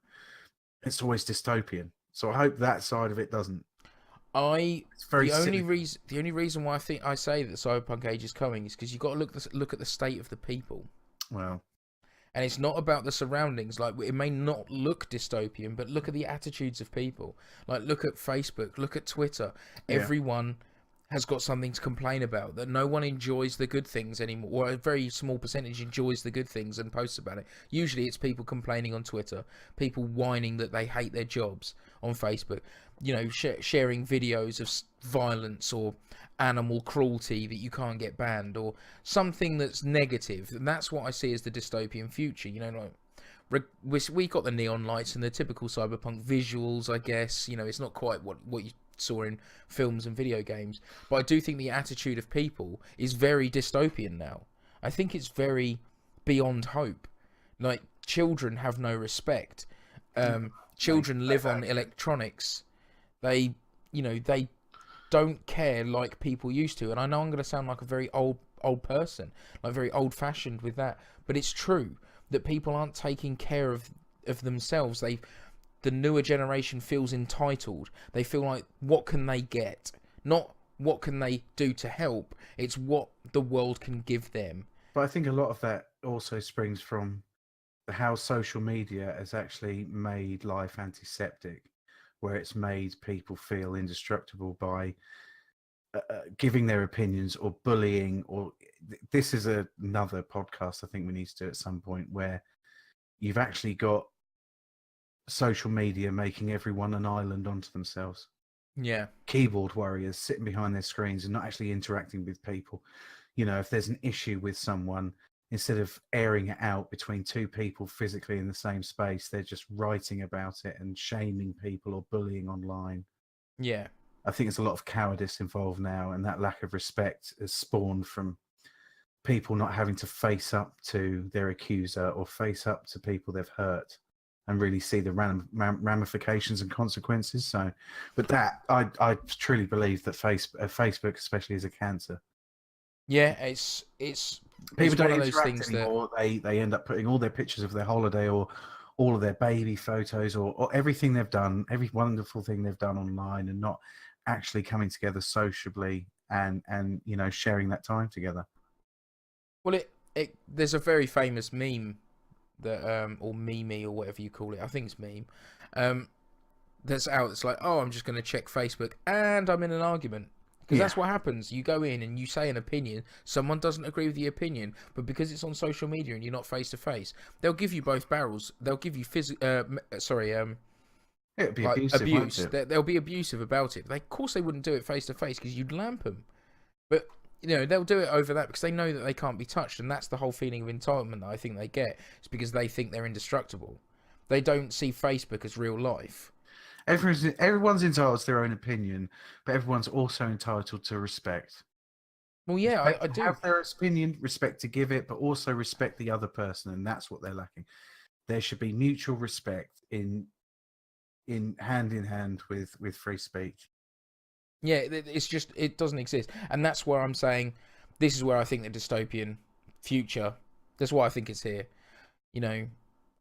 it's always dystopian. So I hope that side of it doesn't. The only reason why I say that the cyberpunk age is coming is because you've got to look at the state of the people. Well, and it's not about the surroundings. Like, it may not look dystopian, but look at the attitudes of people. Like, look at Facebook, look at Twitter. Yeah. Everyone has got something to complain about, that no one enjoys the good things anymore, or a very small percentage enjoys the good things and posts about it. Usually it's people complaining on Twitter, people whining that they hate their jobs on Facebook, sharing videos of violence or animal cruelty that you can't get banned, or something that's negative. And that's what I see as the dystopian future. We got the neon lights and the typical cyberpunk visuals, I guess. It's not quite what you saw in films and video games. But I do think the attitude of people is very dystopian now. I think it's very beyond hope. Like, children have no respect. Children live on electronics. They don't care like people used to. And I know I'm going to sound like a very old person, like very old-fashioned with that, but it's true that people aren't taking care of themselves. The newer generation feels entitled. They feel like, what can they get? Not what can they do to help. It's what the world can give them. But I think a lot of that also springs from how social media has actually made life antiseptic, where it's made people feel indestructible by giving their opinions or bullying. Or this is another podcast I think we need to do at some point, where you've actually got social media making everyone an island unto themselves. Yeah. Keyboard warriors sitting behind their screens and not actually interacting with people. You know, if there's an issue with someone, instead of airing it out between two people physically in the same space, they're just writing about it and shaming people or bullying online. Yeah. I think there's a lot of cowardice involved now, and that lack of respect has spawned from people not having to face up to their accuser or face up to people they've hurt and really see the ramifications and consequences. So, but that, I truly believe that Facebook especially is a cancer. Yeah, it's People don't one of those interact things anymore. They end up putting all their pictures of their holiday or all of their baby photos or everything they've done, every wonderful thing they've done online, and not actually coming together sociably and you know, sharing that time together. Well, there's a very famous meme that or meme or whatever you call it. I think it's meme. That's out. It's like, oh, I'm just going to check Facebook and I'm in an argument. Because that's what happens. You go in and you say an opinion. Someone doesn't agree with the opinion, but because it's on social media and you're not face to face, they'll give you both barrels. They'll give you It'd be like, abusive. abuse. Won't it? They'll be abusive about it. Of course, they wouldn't do it face to face because you'd lamp them. But you know, they'll do it over that because they know that they can't be touched, and that's the whole feeling of entitlement that I think they get. It's because they think they're indestructible. They don't see Facebook as real life. Everyone's entitled to their own opinion, but everyone's also entitled to respect. Well, yeah, I do. Have their opinion, respect to give it, but also respect the other person, and that's what they're lacking. There should be mutual respect in hand with free speech. Yeah, it's just, it doesn't exist. And that's where I'm saying, this is where I think the dystopian future, that's why I think it's here. You know,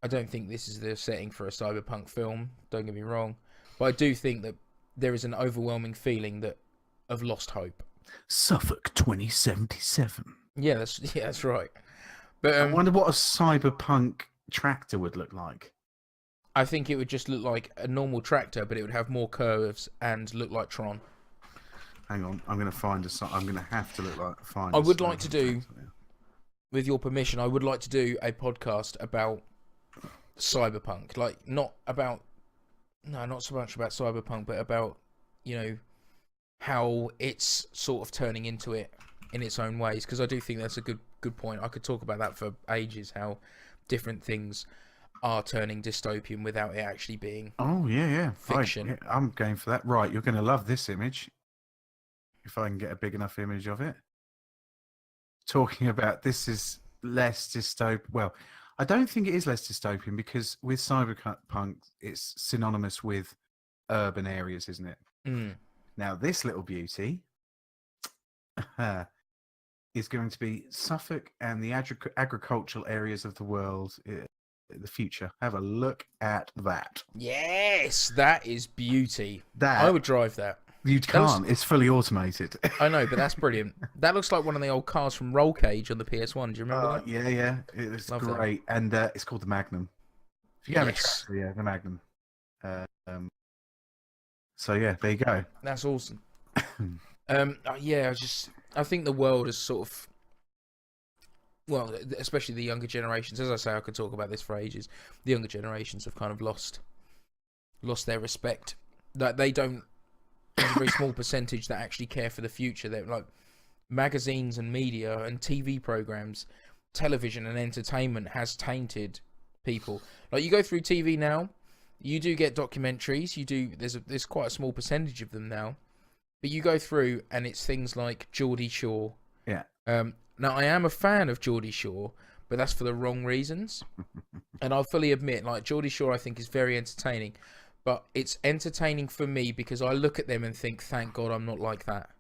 I don't think this is the setting for a cyberpunk film, don't get me wrong. But I do think that there is an overwhelming feeling of lost hope. Suffolk 2077. Yeah, that's right. But I wonder what a cyberpunk tractor would look like. I think it would just look like a normal tractor, but it would have more curves and look like Tron. Hang on, I'm going to find I'm going to have to find. I would like to do, with your permission, I would like to do a podcast about cyberpunk, like not so much about cyberpunk, but about, you know, how it's sort of turning into it in its own ways. Because I do think that's a good point. I could talk about that for ages. How different things are turning dystopian without it actually being. Oh yeah. Fiction. I'm going for that. Right, you're going to love this image. If I can get a big enough image of it. Talking about this is less dystopian. Well, I don't think it is less dystopian because with cyberpunk, it's synonymous with urban areas, isn't it? Mm. Now, this little beauty is going to be Suffolk and the agricultural areas of the world in the future. Have a look at that. Yes, that is beauty. That I would drive that. You can't. It's fully automated. I know, but that's brilliant. That looks like one of the old cars from Roll Cage on the PS1. Do you remember that? Yeah. It's Love great. that. And it's called the Magnum. If you have Yes. a tractor, the Magnum. So, yeah, there you go. That's awesome. Yeah, I think the world is sort of, well, especially the younger generations. As I say, I could talk about this for ages. The younger generations have kind of lost their respect. Like, they don't. There's a very small percentage that actually care for the future. They're like magazines and media and TV programs, television and entertainment has tainted people. Like, you go through TV now, you do get documentaries. You do. There's quite a small percentage of them now, but you go through and it's things like Geordie Shore. Yeah. Now I am a fan of Geordie Shore, but that's for the wrong reasons. And I'll fully admit, like Geordie Shore, I think is very entertaining, but it's entertaining for me because I look at them and think, thank God I'm not like that.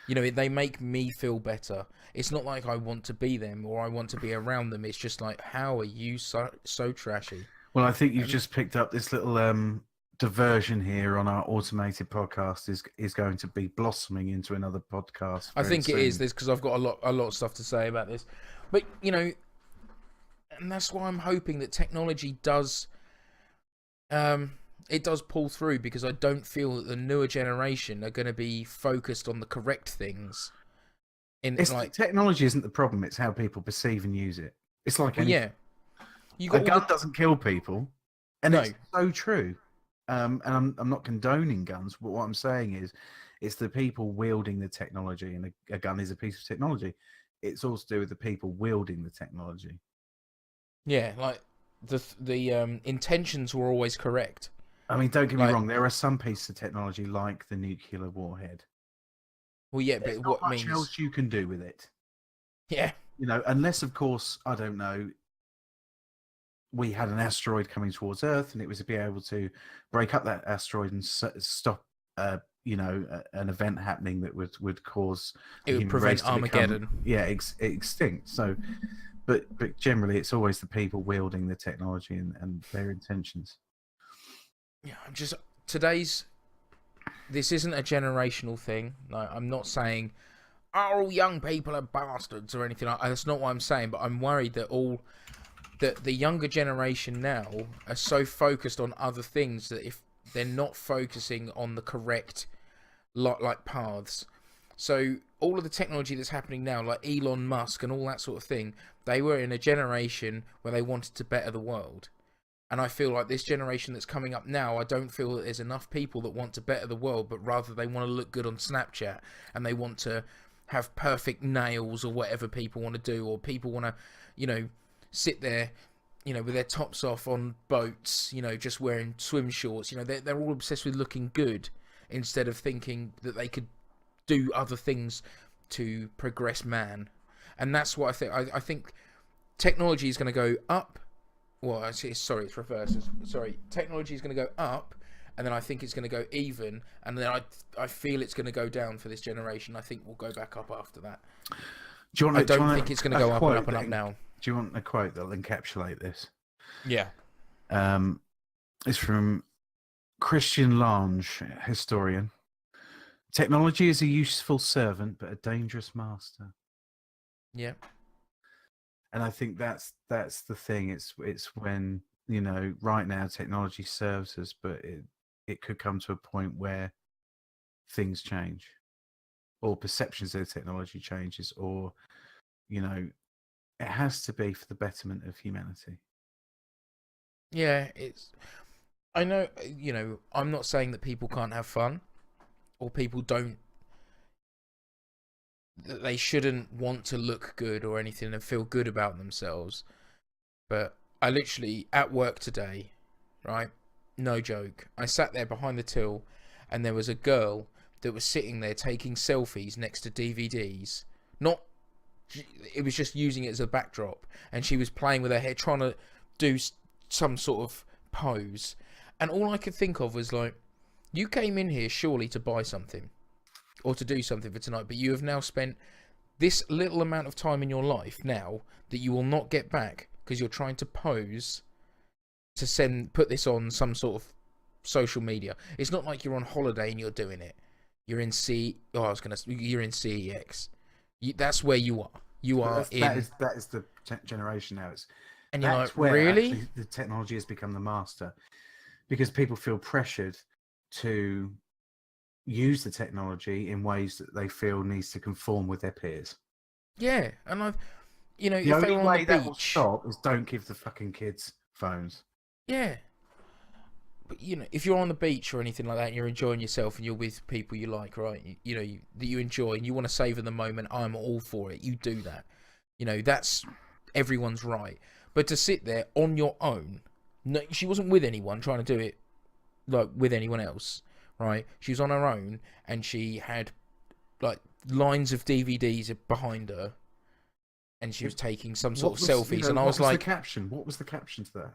You know, they make me feel better. It's not like I want to be them or I want to be around them. It's just like, how are you so trashy? Well, I think you've just picked up this little diversion here on our automated podcast is going to be blossoming into another podcast. I think soon. it is this because I've got a lot of stuff to say about this. But, you know, and that's why I'm hoping that technology does it does pull through, because I don't feel that the newer generation are going to be focused on the correct things. Technology isn't the problem; it's how people perceive and use it. It's like a gun doesn't kill people, and it's so true. And I'm not condoning guns, but what I'm saying is, it's the people wielding the technology, and a gun is a piece of technology. It's all to do with the people wielding the technology. Yeah, like the intentions were always correct. I mean, don't get me wrong. There are some pieces of technology, like the nuclear warhead. Well, yeah, There's but not what much means else you can do with it? Yeah, You know, unless of course, I don't know, we had an asteroid coming towards Earth, and it was to be able to break up that asteroid and stop, you know, an event happening that would cause it would prevent Armageddon. Extinct. So, but generally, it's always the people wielding the technology and their intentions. Yeah, this isn't a generational thing. Like, I'm not saying all young people are bastards or anything like that. That's not what I'm saying. But I'm worried that the younger generation now are so focused on other things that if they're not focusing on the correct like paths. So all of the technology that's happening now, like Elon Musk and all that sort of thing, they were in a generation where they wanted to better the world. And I feel like this generation that's coming up now, I don't feel that there's enough people that want to better the world, but rather they want to look good on Snapchat and they want to have perfect nails or whatever people want to do, or people want to, you know, sit there, you know, with their tops off on boats, you know, just wearing swim shorts. You know, they're all obsessed with looking good instead of thinking that they could do other things to progress man. And that's what I think. I think technology is going to go up. Well, it's reversed. Technology is going to go up, and then I think it's going to go even, and then I feel it's going to go down for this generation. I think we'll go back up after that. I don't think it's going to go up and up and up now. Do you want a quote that'll encapsulate this? Yeah. It's from Christian Lange, historian. Technology is a useful servant, but a dangerous master. Yeah. And I think that's the thing. It's when, you know, right now technology serves us, but it could come to a point where things change, or perceptions of the technology changes, or, you know, it has to be for the betterment of humanity. Yeah, I know, you know, I'm not saying that people can't have fun, or people don't, that they shouldn't want to look good or anything and feel good about themselves. But I literally, at work today, right, no joke, I sat there behind the till and there was a girl that was sitting there taking selfies next to DVDs. It was just using it as a backdrop, and she was playing with her hair, trying to do some sort of pose. And all I could think of was like, you came in here surely to buy something or to do something for tonight, but you have now spent this little amount of time in your life now that you will not get back because you're trying to pose to put this on some sort of social media. It's not like you're on holiday and you're doing it. You're in you're in CEX. That's where you are. That is the generation now. And you're that's like, where really? The technology has become the master, because people feel pressured to use the technology in ways that they feel needs to conform with their peers. Yeah, and you know, the if they only were way on the that will beach, stop is don't give the fucking kids phones. Yeah. But, you know, if you're on the beach or anything like that and you're enjoying yourself and you're with people you like, right, you know, that you enjoy and you want to savor the moment, I'm all for it. You do that. You know, that's everyone's right. But to sit there on your own No, she wasn't with anyone trying to do it like with anyone else, right? She was on her own, and she had like lines of DVDs behind her, and she was taking some sort of selfies. And I was like, the caption? What was the caption to that?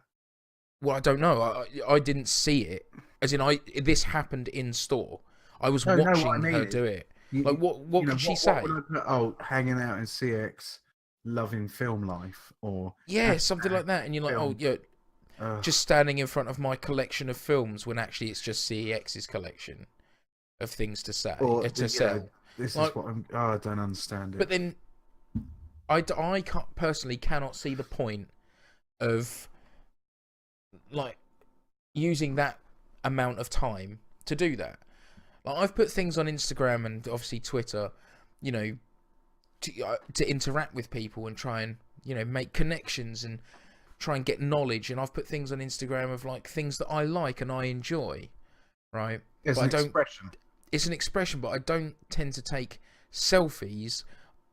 well, I don't know. I didn't see it. As in, this happened in store. I was watching her do it. Like, what could she say? What would I put? Oh, hanging out in CX, loving film life, or yeah, something like that. And you're like, film. oh, yeah, just standing in front of my collection of films, when actually it's just CEX's collection of things to say to sell. This is what I'm. Oh, I don't understand it. But then, I personally cannot see the point of like using that amount of time to do that. Like, I've put things on Instagram and obviously Twitter, you know, to interact with people and try and, you know, make connections and try and get knowledge. And I've put things on Instagram of like things that I like and I enjoy, right? It's an expression. It's an expression, but I don't tend to take selfies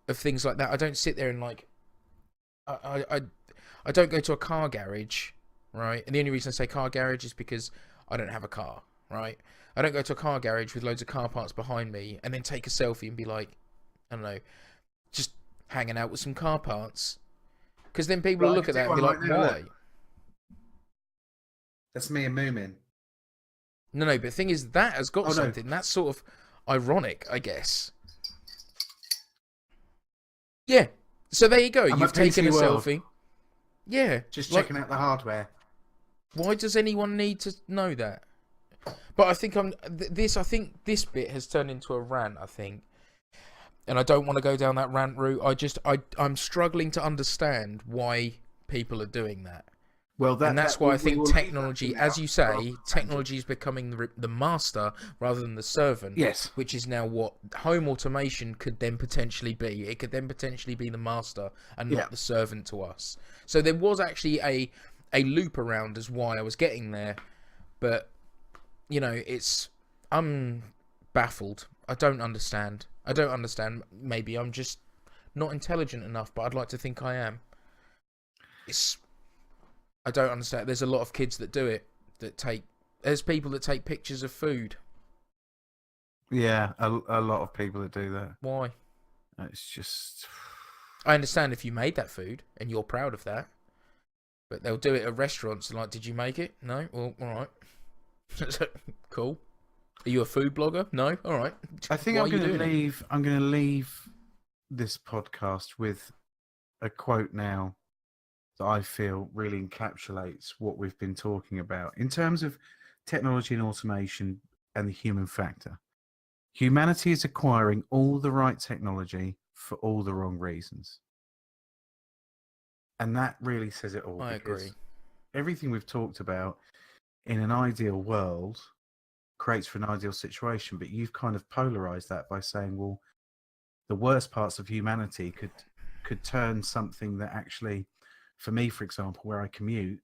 of things like that. I don't sit there and like, I don't go to a car garage, right? And the only reason I say car garage is because I don't have a car, right? I don't go to a car garage with loads of car parts behind me and then take a selfie and be like, I don't know, just hanging out with some car parts. Because then people will look at that and be like, why? That's me and Moomin. No, but the thing is, that has got something. No. That's sort of ironic, I guess. Yeah. So there you go. You've taken a selfie. Yeah. Just checking out the hardware. Why does anyone need to know that? But I think I think this bit has turned into a rant, I think. And I don't want to go down that rant route. I'm struggling to understand why people are doing that. Well, that's why I think technology, as you say, technology is becoming the master rather than the servant. Yes. Which is now what home automation could then potentially be. It could then potentially be the master and not the servant to us. So there was actually a loop around as why I was getting there. But, you know, I'm baffled. I don't understand. Maybe I'm just not intelligent enough, but I'd like to think I am. I don't understand. There's a lot of kids that do it. There's people that take pictures of food. Yeah, a lot of people that do that. Why? It's just... I understand if you made that food and you're proud of that, but they'll do it at restaurants. Like, did you make it? No? Well, all right. Cool. Are you a food blogger? No? All right. I think I'm going to leave this podcast with a quote now that I feel really encapsulates what we've been talking about in terms of technology and automation and the human factor. Humanity is acquiring all the right technology for all the wrong reasons. And that really says it all. I agree. Everything we've talked about in an ideal world creates for an ideal situation, but you've kind of polarized that by saying, well, the worst parts of humanity could turn something that actually, for me, for example, where I commute,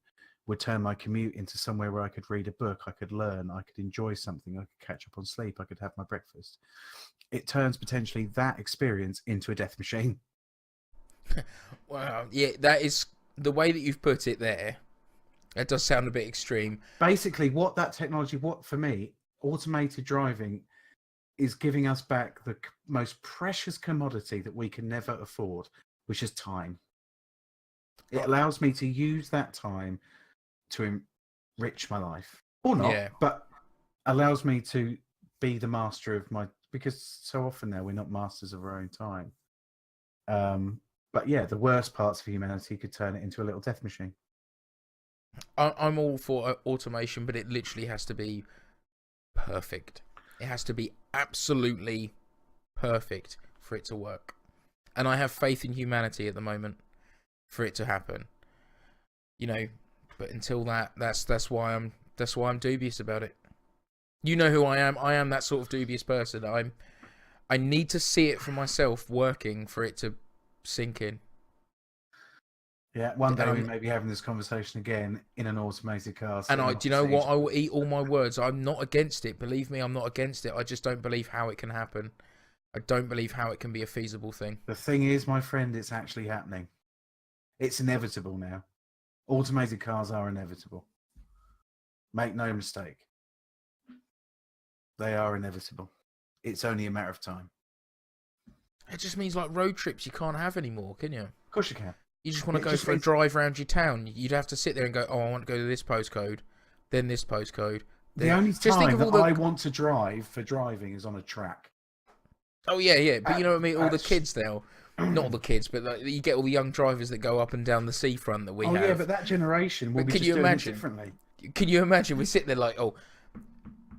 would turn my commute into somewhere where I could read a book, I could learn, I could enjoy something, I could catch up on sleep, I could have my breakfast. It turns potentially that experience into a death machine. Wow. Yeah, that is the way that you've put it there. It does sound a bit extreme. Basically, what that technology, for me, automated driving is giving us back the most precious commodity that we can never afford, which is time. It allows me to use that time to enrich my life. Or not, but allows me to be the master of because so often now we're not masters of our own time. But yeah, the worst parts of humanity could turn it into a little death machine. I'm all for automation, but it literally has to be perfect. It has to be absolutely perfect for it to work. And I have faith in humanity at the moment for it to happen. You know, but until that's why I'm dubious about it. You know who I am. I am that sort of dubious person. I need to see it for myself working for it to sink in. Yeah, one day we may be having this conversation again in an automated car. And do you know what? I will eat all my words. I'm not against it. Believe me, I'm not against it. I just don't believe how it can happen. I don't believe how it can be a feasible thing. The thing is, my friend, it's actually happening. It's inevitable now. Automated cars are inevitable. Make no mistake. They are inevitable. It's only a matter of time. It just means like road trips you can't have anymore, can you? Of course you can. You just want to It go just for a means- drive around your town. You'd have to sit there and go, oh, I want to go to this postcode, then this postcode. The then... only Just think time of that all the... I want to drive for driving is on a track. Oh, yeah. But you know what I mean? All the That's- kids now. Not all the kids, but like, you get all the young drivers that go up and down the seafront that we have. Yeah, but that generation will But be can just you doing imagine? it differently. Can you imagine? We sit there like, oh,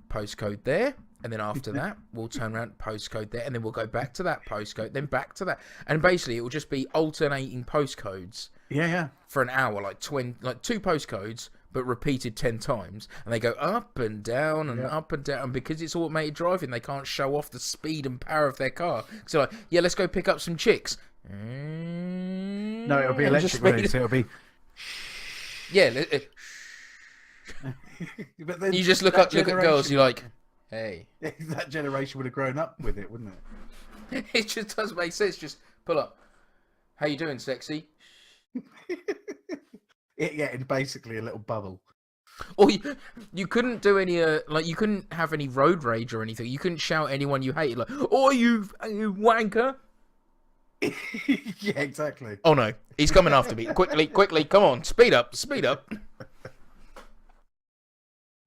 postcode there, and then after that, we'll turn around, postcode there, and then we'll go back to that postcode, then back to that. And basically, it will just be alternating postcodes Yeah. for an hour, like 2 postcodes, but repeated 10 times. And they go up and down and up and down. And because it's automated driving, they can't show off the speed and power of their car. So, like, yeah, let's go pick up some chicks. No, it'll be And just electric, won't speed- it? So it'll be... Yeah, But then you just look that at girls, you're like, hey. That generation would have grown up with it, wouldn't it? It just doesn't make sense. Just pull up. How you doing, sexy? In basically a little bubble. Or you couldn't do any like you couldn't have any road rage or anything. You couldn't shout at anyone you hated like, "Oh, you wanker!" Yeah, exactly. Oh no, he's coming after me! Quickly, come on, speed up!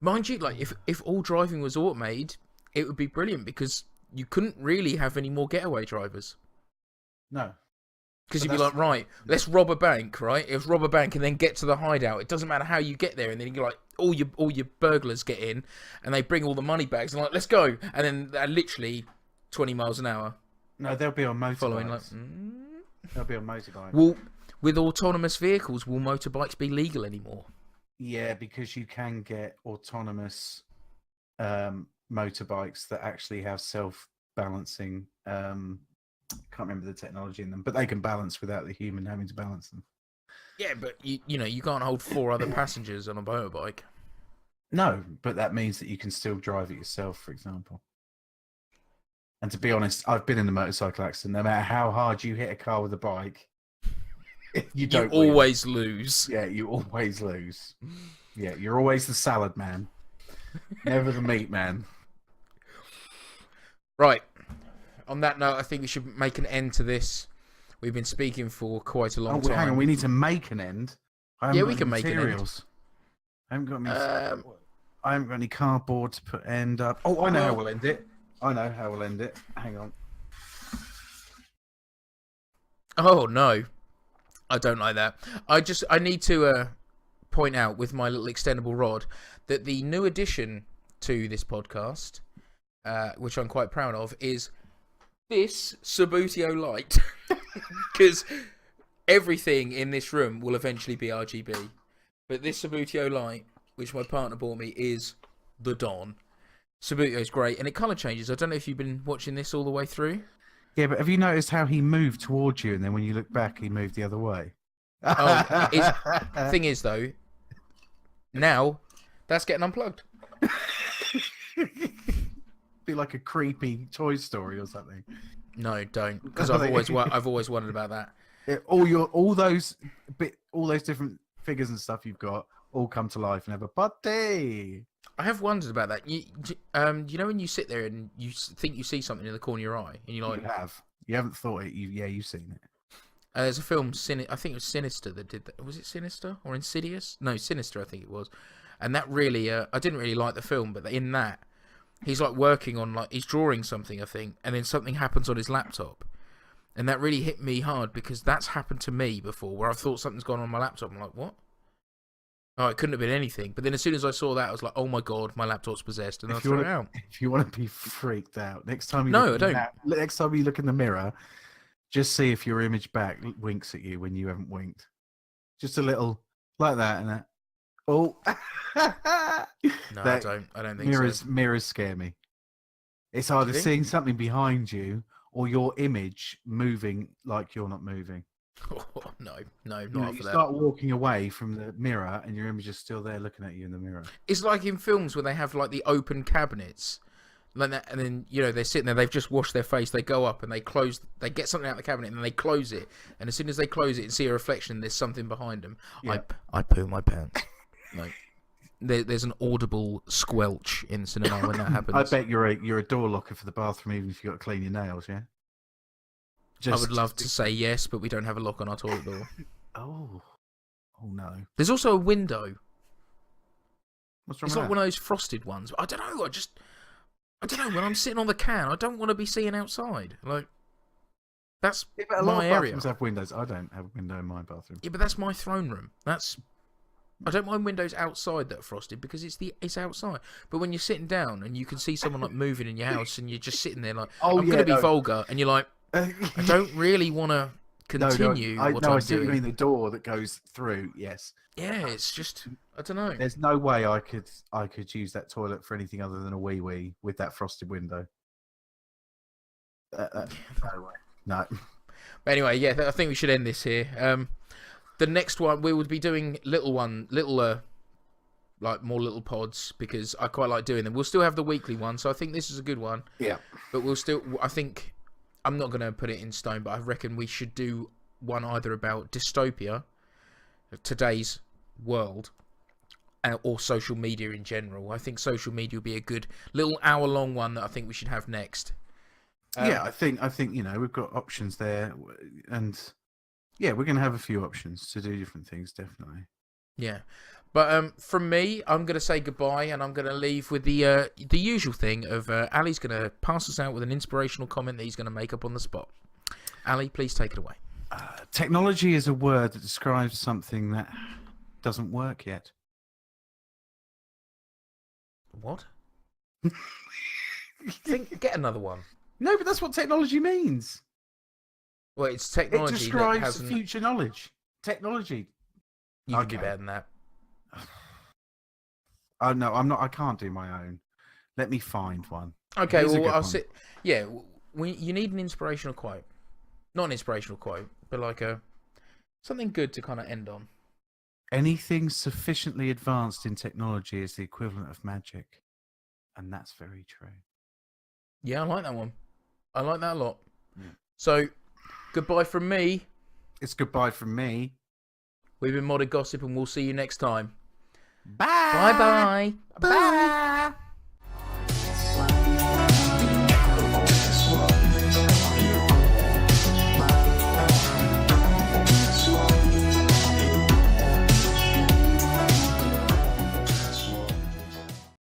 Mind you, like if all driving was automated, it would be brilliant because you couldn't really have any more getaway drivers. No. Because But you'd be that's- like, right, let's rob a bank, right? Let's rob a bank and then get to the hideout. It doesn't matter how you get there, and then you're like, all your burglars get in, and they bring all the money bags, and like, let's go, and then they're literally 20 miles an hour No, they'll be on motorbikes. following. Like, They'll be on motorbikes. will with autonomous vehicles, will motorbikes be legal anymore? Yeah, because you can get autonomous motorbikes that actually have self-balancing. Can't remember the technology in them, but they can balance without the human having to balance them. Yeah, but you know you can't hold 4 other passengers on a motorbike. No, but that means that you can still drive it yourself, for example. And to be honest, I've been in a motorcycle accident. No matter how hard you hit a car with a bike, you don't win. Always lose. Yeah, you always lose. Yeah, you're always the salad man, never the meat man. Right. On that note, I think we should make an end to this. We've been speaking for quite a long time. Hang on, we need to make an end. Yeah, we can make an end. materials. I haven't got any. I haven't got any cardboard to put end up. Oh, I know how we'll end it. Hang on. Oh no, I don't like that. I need to point out with my little extendable rod that the new addition to this podcast, which I'm quite proud of, is this Subutio light, because everything in this room will eventually be RGB, but this Subutio light, which my partner bought me, is the Dawn. Subutio is great, and it colour changes. I don't know if you've been watching this all the way through. Yeah, but have you noticed how he moved towards you, and then when you look back, he moved the other way? Oh, thing is though, now that's getting unplugged. Be like a creepy Toy Story or something. No, don't, because I've always wondered about that. All those different figures and stuff you've got all come to life and have a party. I have wondered about that. You know when you sit there and you think you see something in the corner of your eye, and you're like, You haven't thought it. You've seen it. there's a film, I think it was Sinister that did that. Was it Sinister or Insidious? No, Sinister, I think it was. And that really, I didn't really like the film, but in that, he's like working on, like, he's drawing something, I think, and then something happens on his laptop. And that really hit me hard because that's happened to me before, where I've thought something's gone on my laptop. I'm like, what? Oh, it couldn't have been anything. But then as soon as I saw that, I was like, oh my god, my laptop's possessed, and I threw it out. If you want to be freaked out, next time you next time you look in the mirror, just see if your image back winks at you when you haven't winked. Just a little like that and that. Oh, No, I don't think so. Mirrors scare me. It's either seeing something behind you or your image moving like you're not moving. Oh, no, not You for that. start walking away from the mirror and your image is still there looking at you in the mirror. It's like in films where they have like the open cabinets, like that, and then they're sitting there, they've just washed their face, they go up and they get something out of the cabinet and then they close it, and as soon as they close it and see a reflection, there's something behind them. Yeah. I poo my pants. there's an audible squelch in cinema when that happens. I bet you're a door locker for the bathroom, even if you got to clean your nails. Yeah. I would love to say yes, but we don't have a lock on our toilet door. Oh no. There's also a window. What's wrong It's with like one of those frosted ones. I don't know. I don't know. When I'm sitting on the can, I don't want to be seeing outside. Like, that's that? Yeah, but a lot my of area. bathrooms have windows. I don't have a window in my bathroom. Yeah, but that's my throne room. I don't mind windows outside that are frosted because it's outside. But when you're sitting down and you can see someone like moving in your house and you're just sitting there like, I'm going to be vulgar, and you're like, I don't really want to continue I what I'm see what doing. you mean, the door that goes through. Yes. Yeah, it's just, I don't know. There's no way I could use that toilet for anything other than a wee with that frosted window. No way. No. But anyway, yeah, I think we should end this here. The next one we would be doing like more little pods because I quite like doing them. We'll still have the weekly one, so I think this is a good one. Yeah. But I think I'm not going to put it in stone, but I reckon we should do one either about dystopia, today's world, or social media in general. I think social media would be a good little hour-long one that I think we should have next. Yeah, I think we've got options there, and yeah, we're going to have a few options to do different things, definitely. Yeah, but from me, I'm going to say goodbye, and I'm going to leave with the usual thing of Ali's going to pass us out with an inspirational comment that he's going to make up on the spot. Ali, please take it away. Technology is a word that describes something that doesn't work yet. What? Get another one. No, but that's what technology means. Well, it's technology It describes that hasn't... future knowledge. Technology. You can do better than that. Oh no, I'm not. I can't do my own. Let me find one. Okay, Here's a well, good I'll one. sit. Yeah, you need an inspirational quote. Not an inspirational quote, but like something good to kind of end on. Anything sufficiently advanced in technology is the equivalent of magic, and that's very true. Yeah, I like that one. I like that a lot. Yeah. So, goodbye from me. It's goodbye from me. We've been Modded Gossip, and we'll see you next time. Bye. Bye-bye. Bye.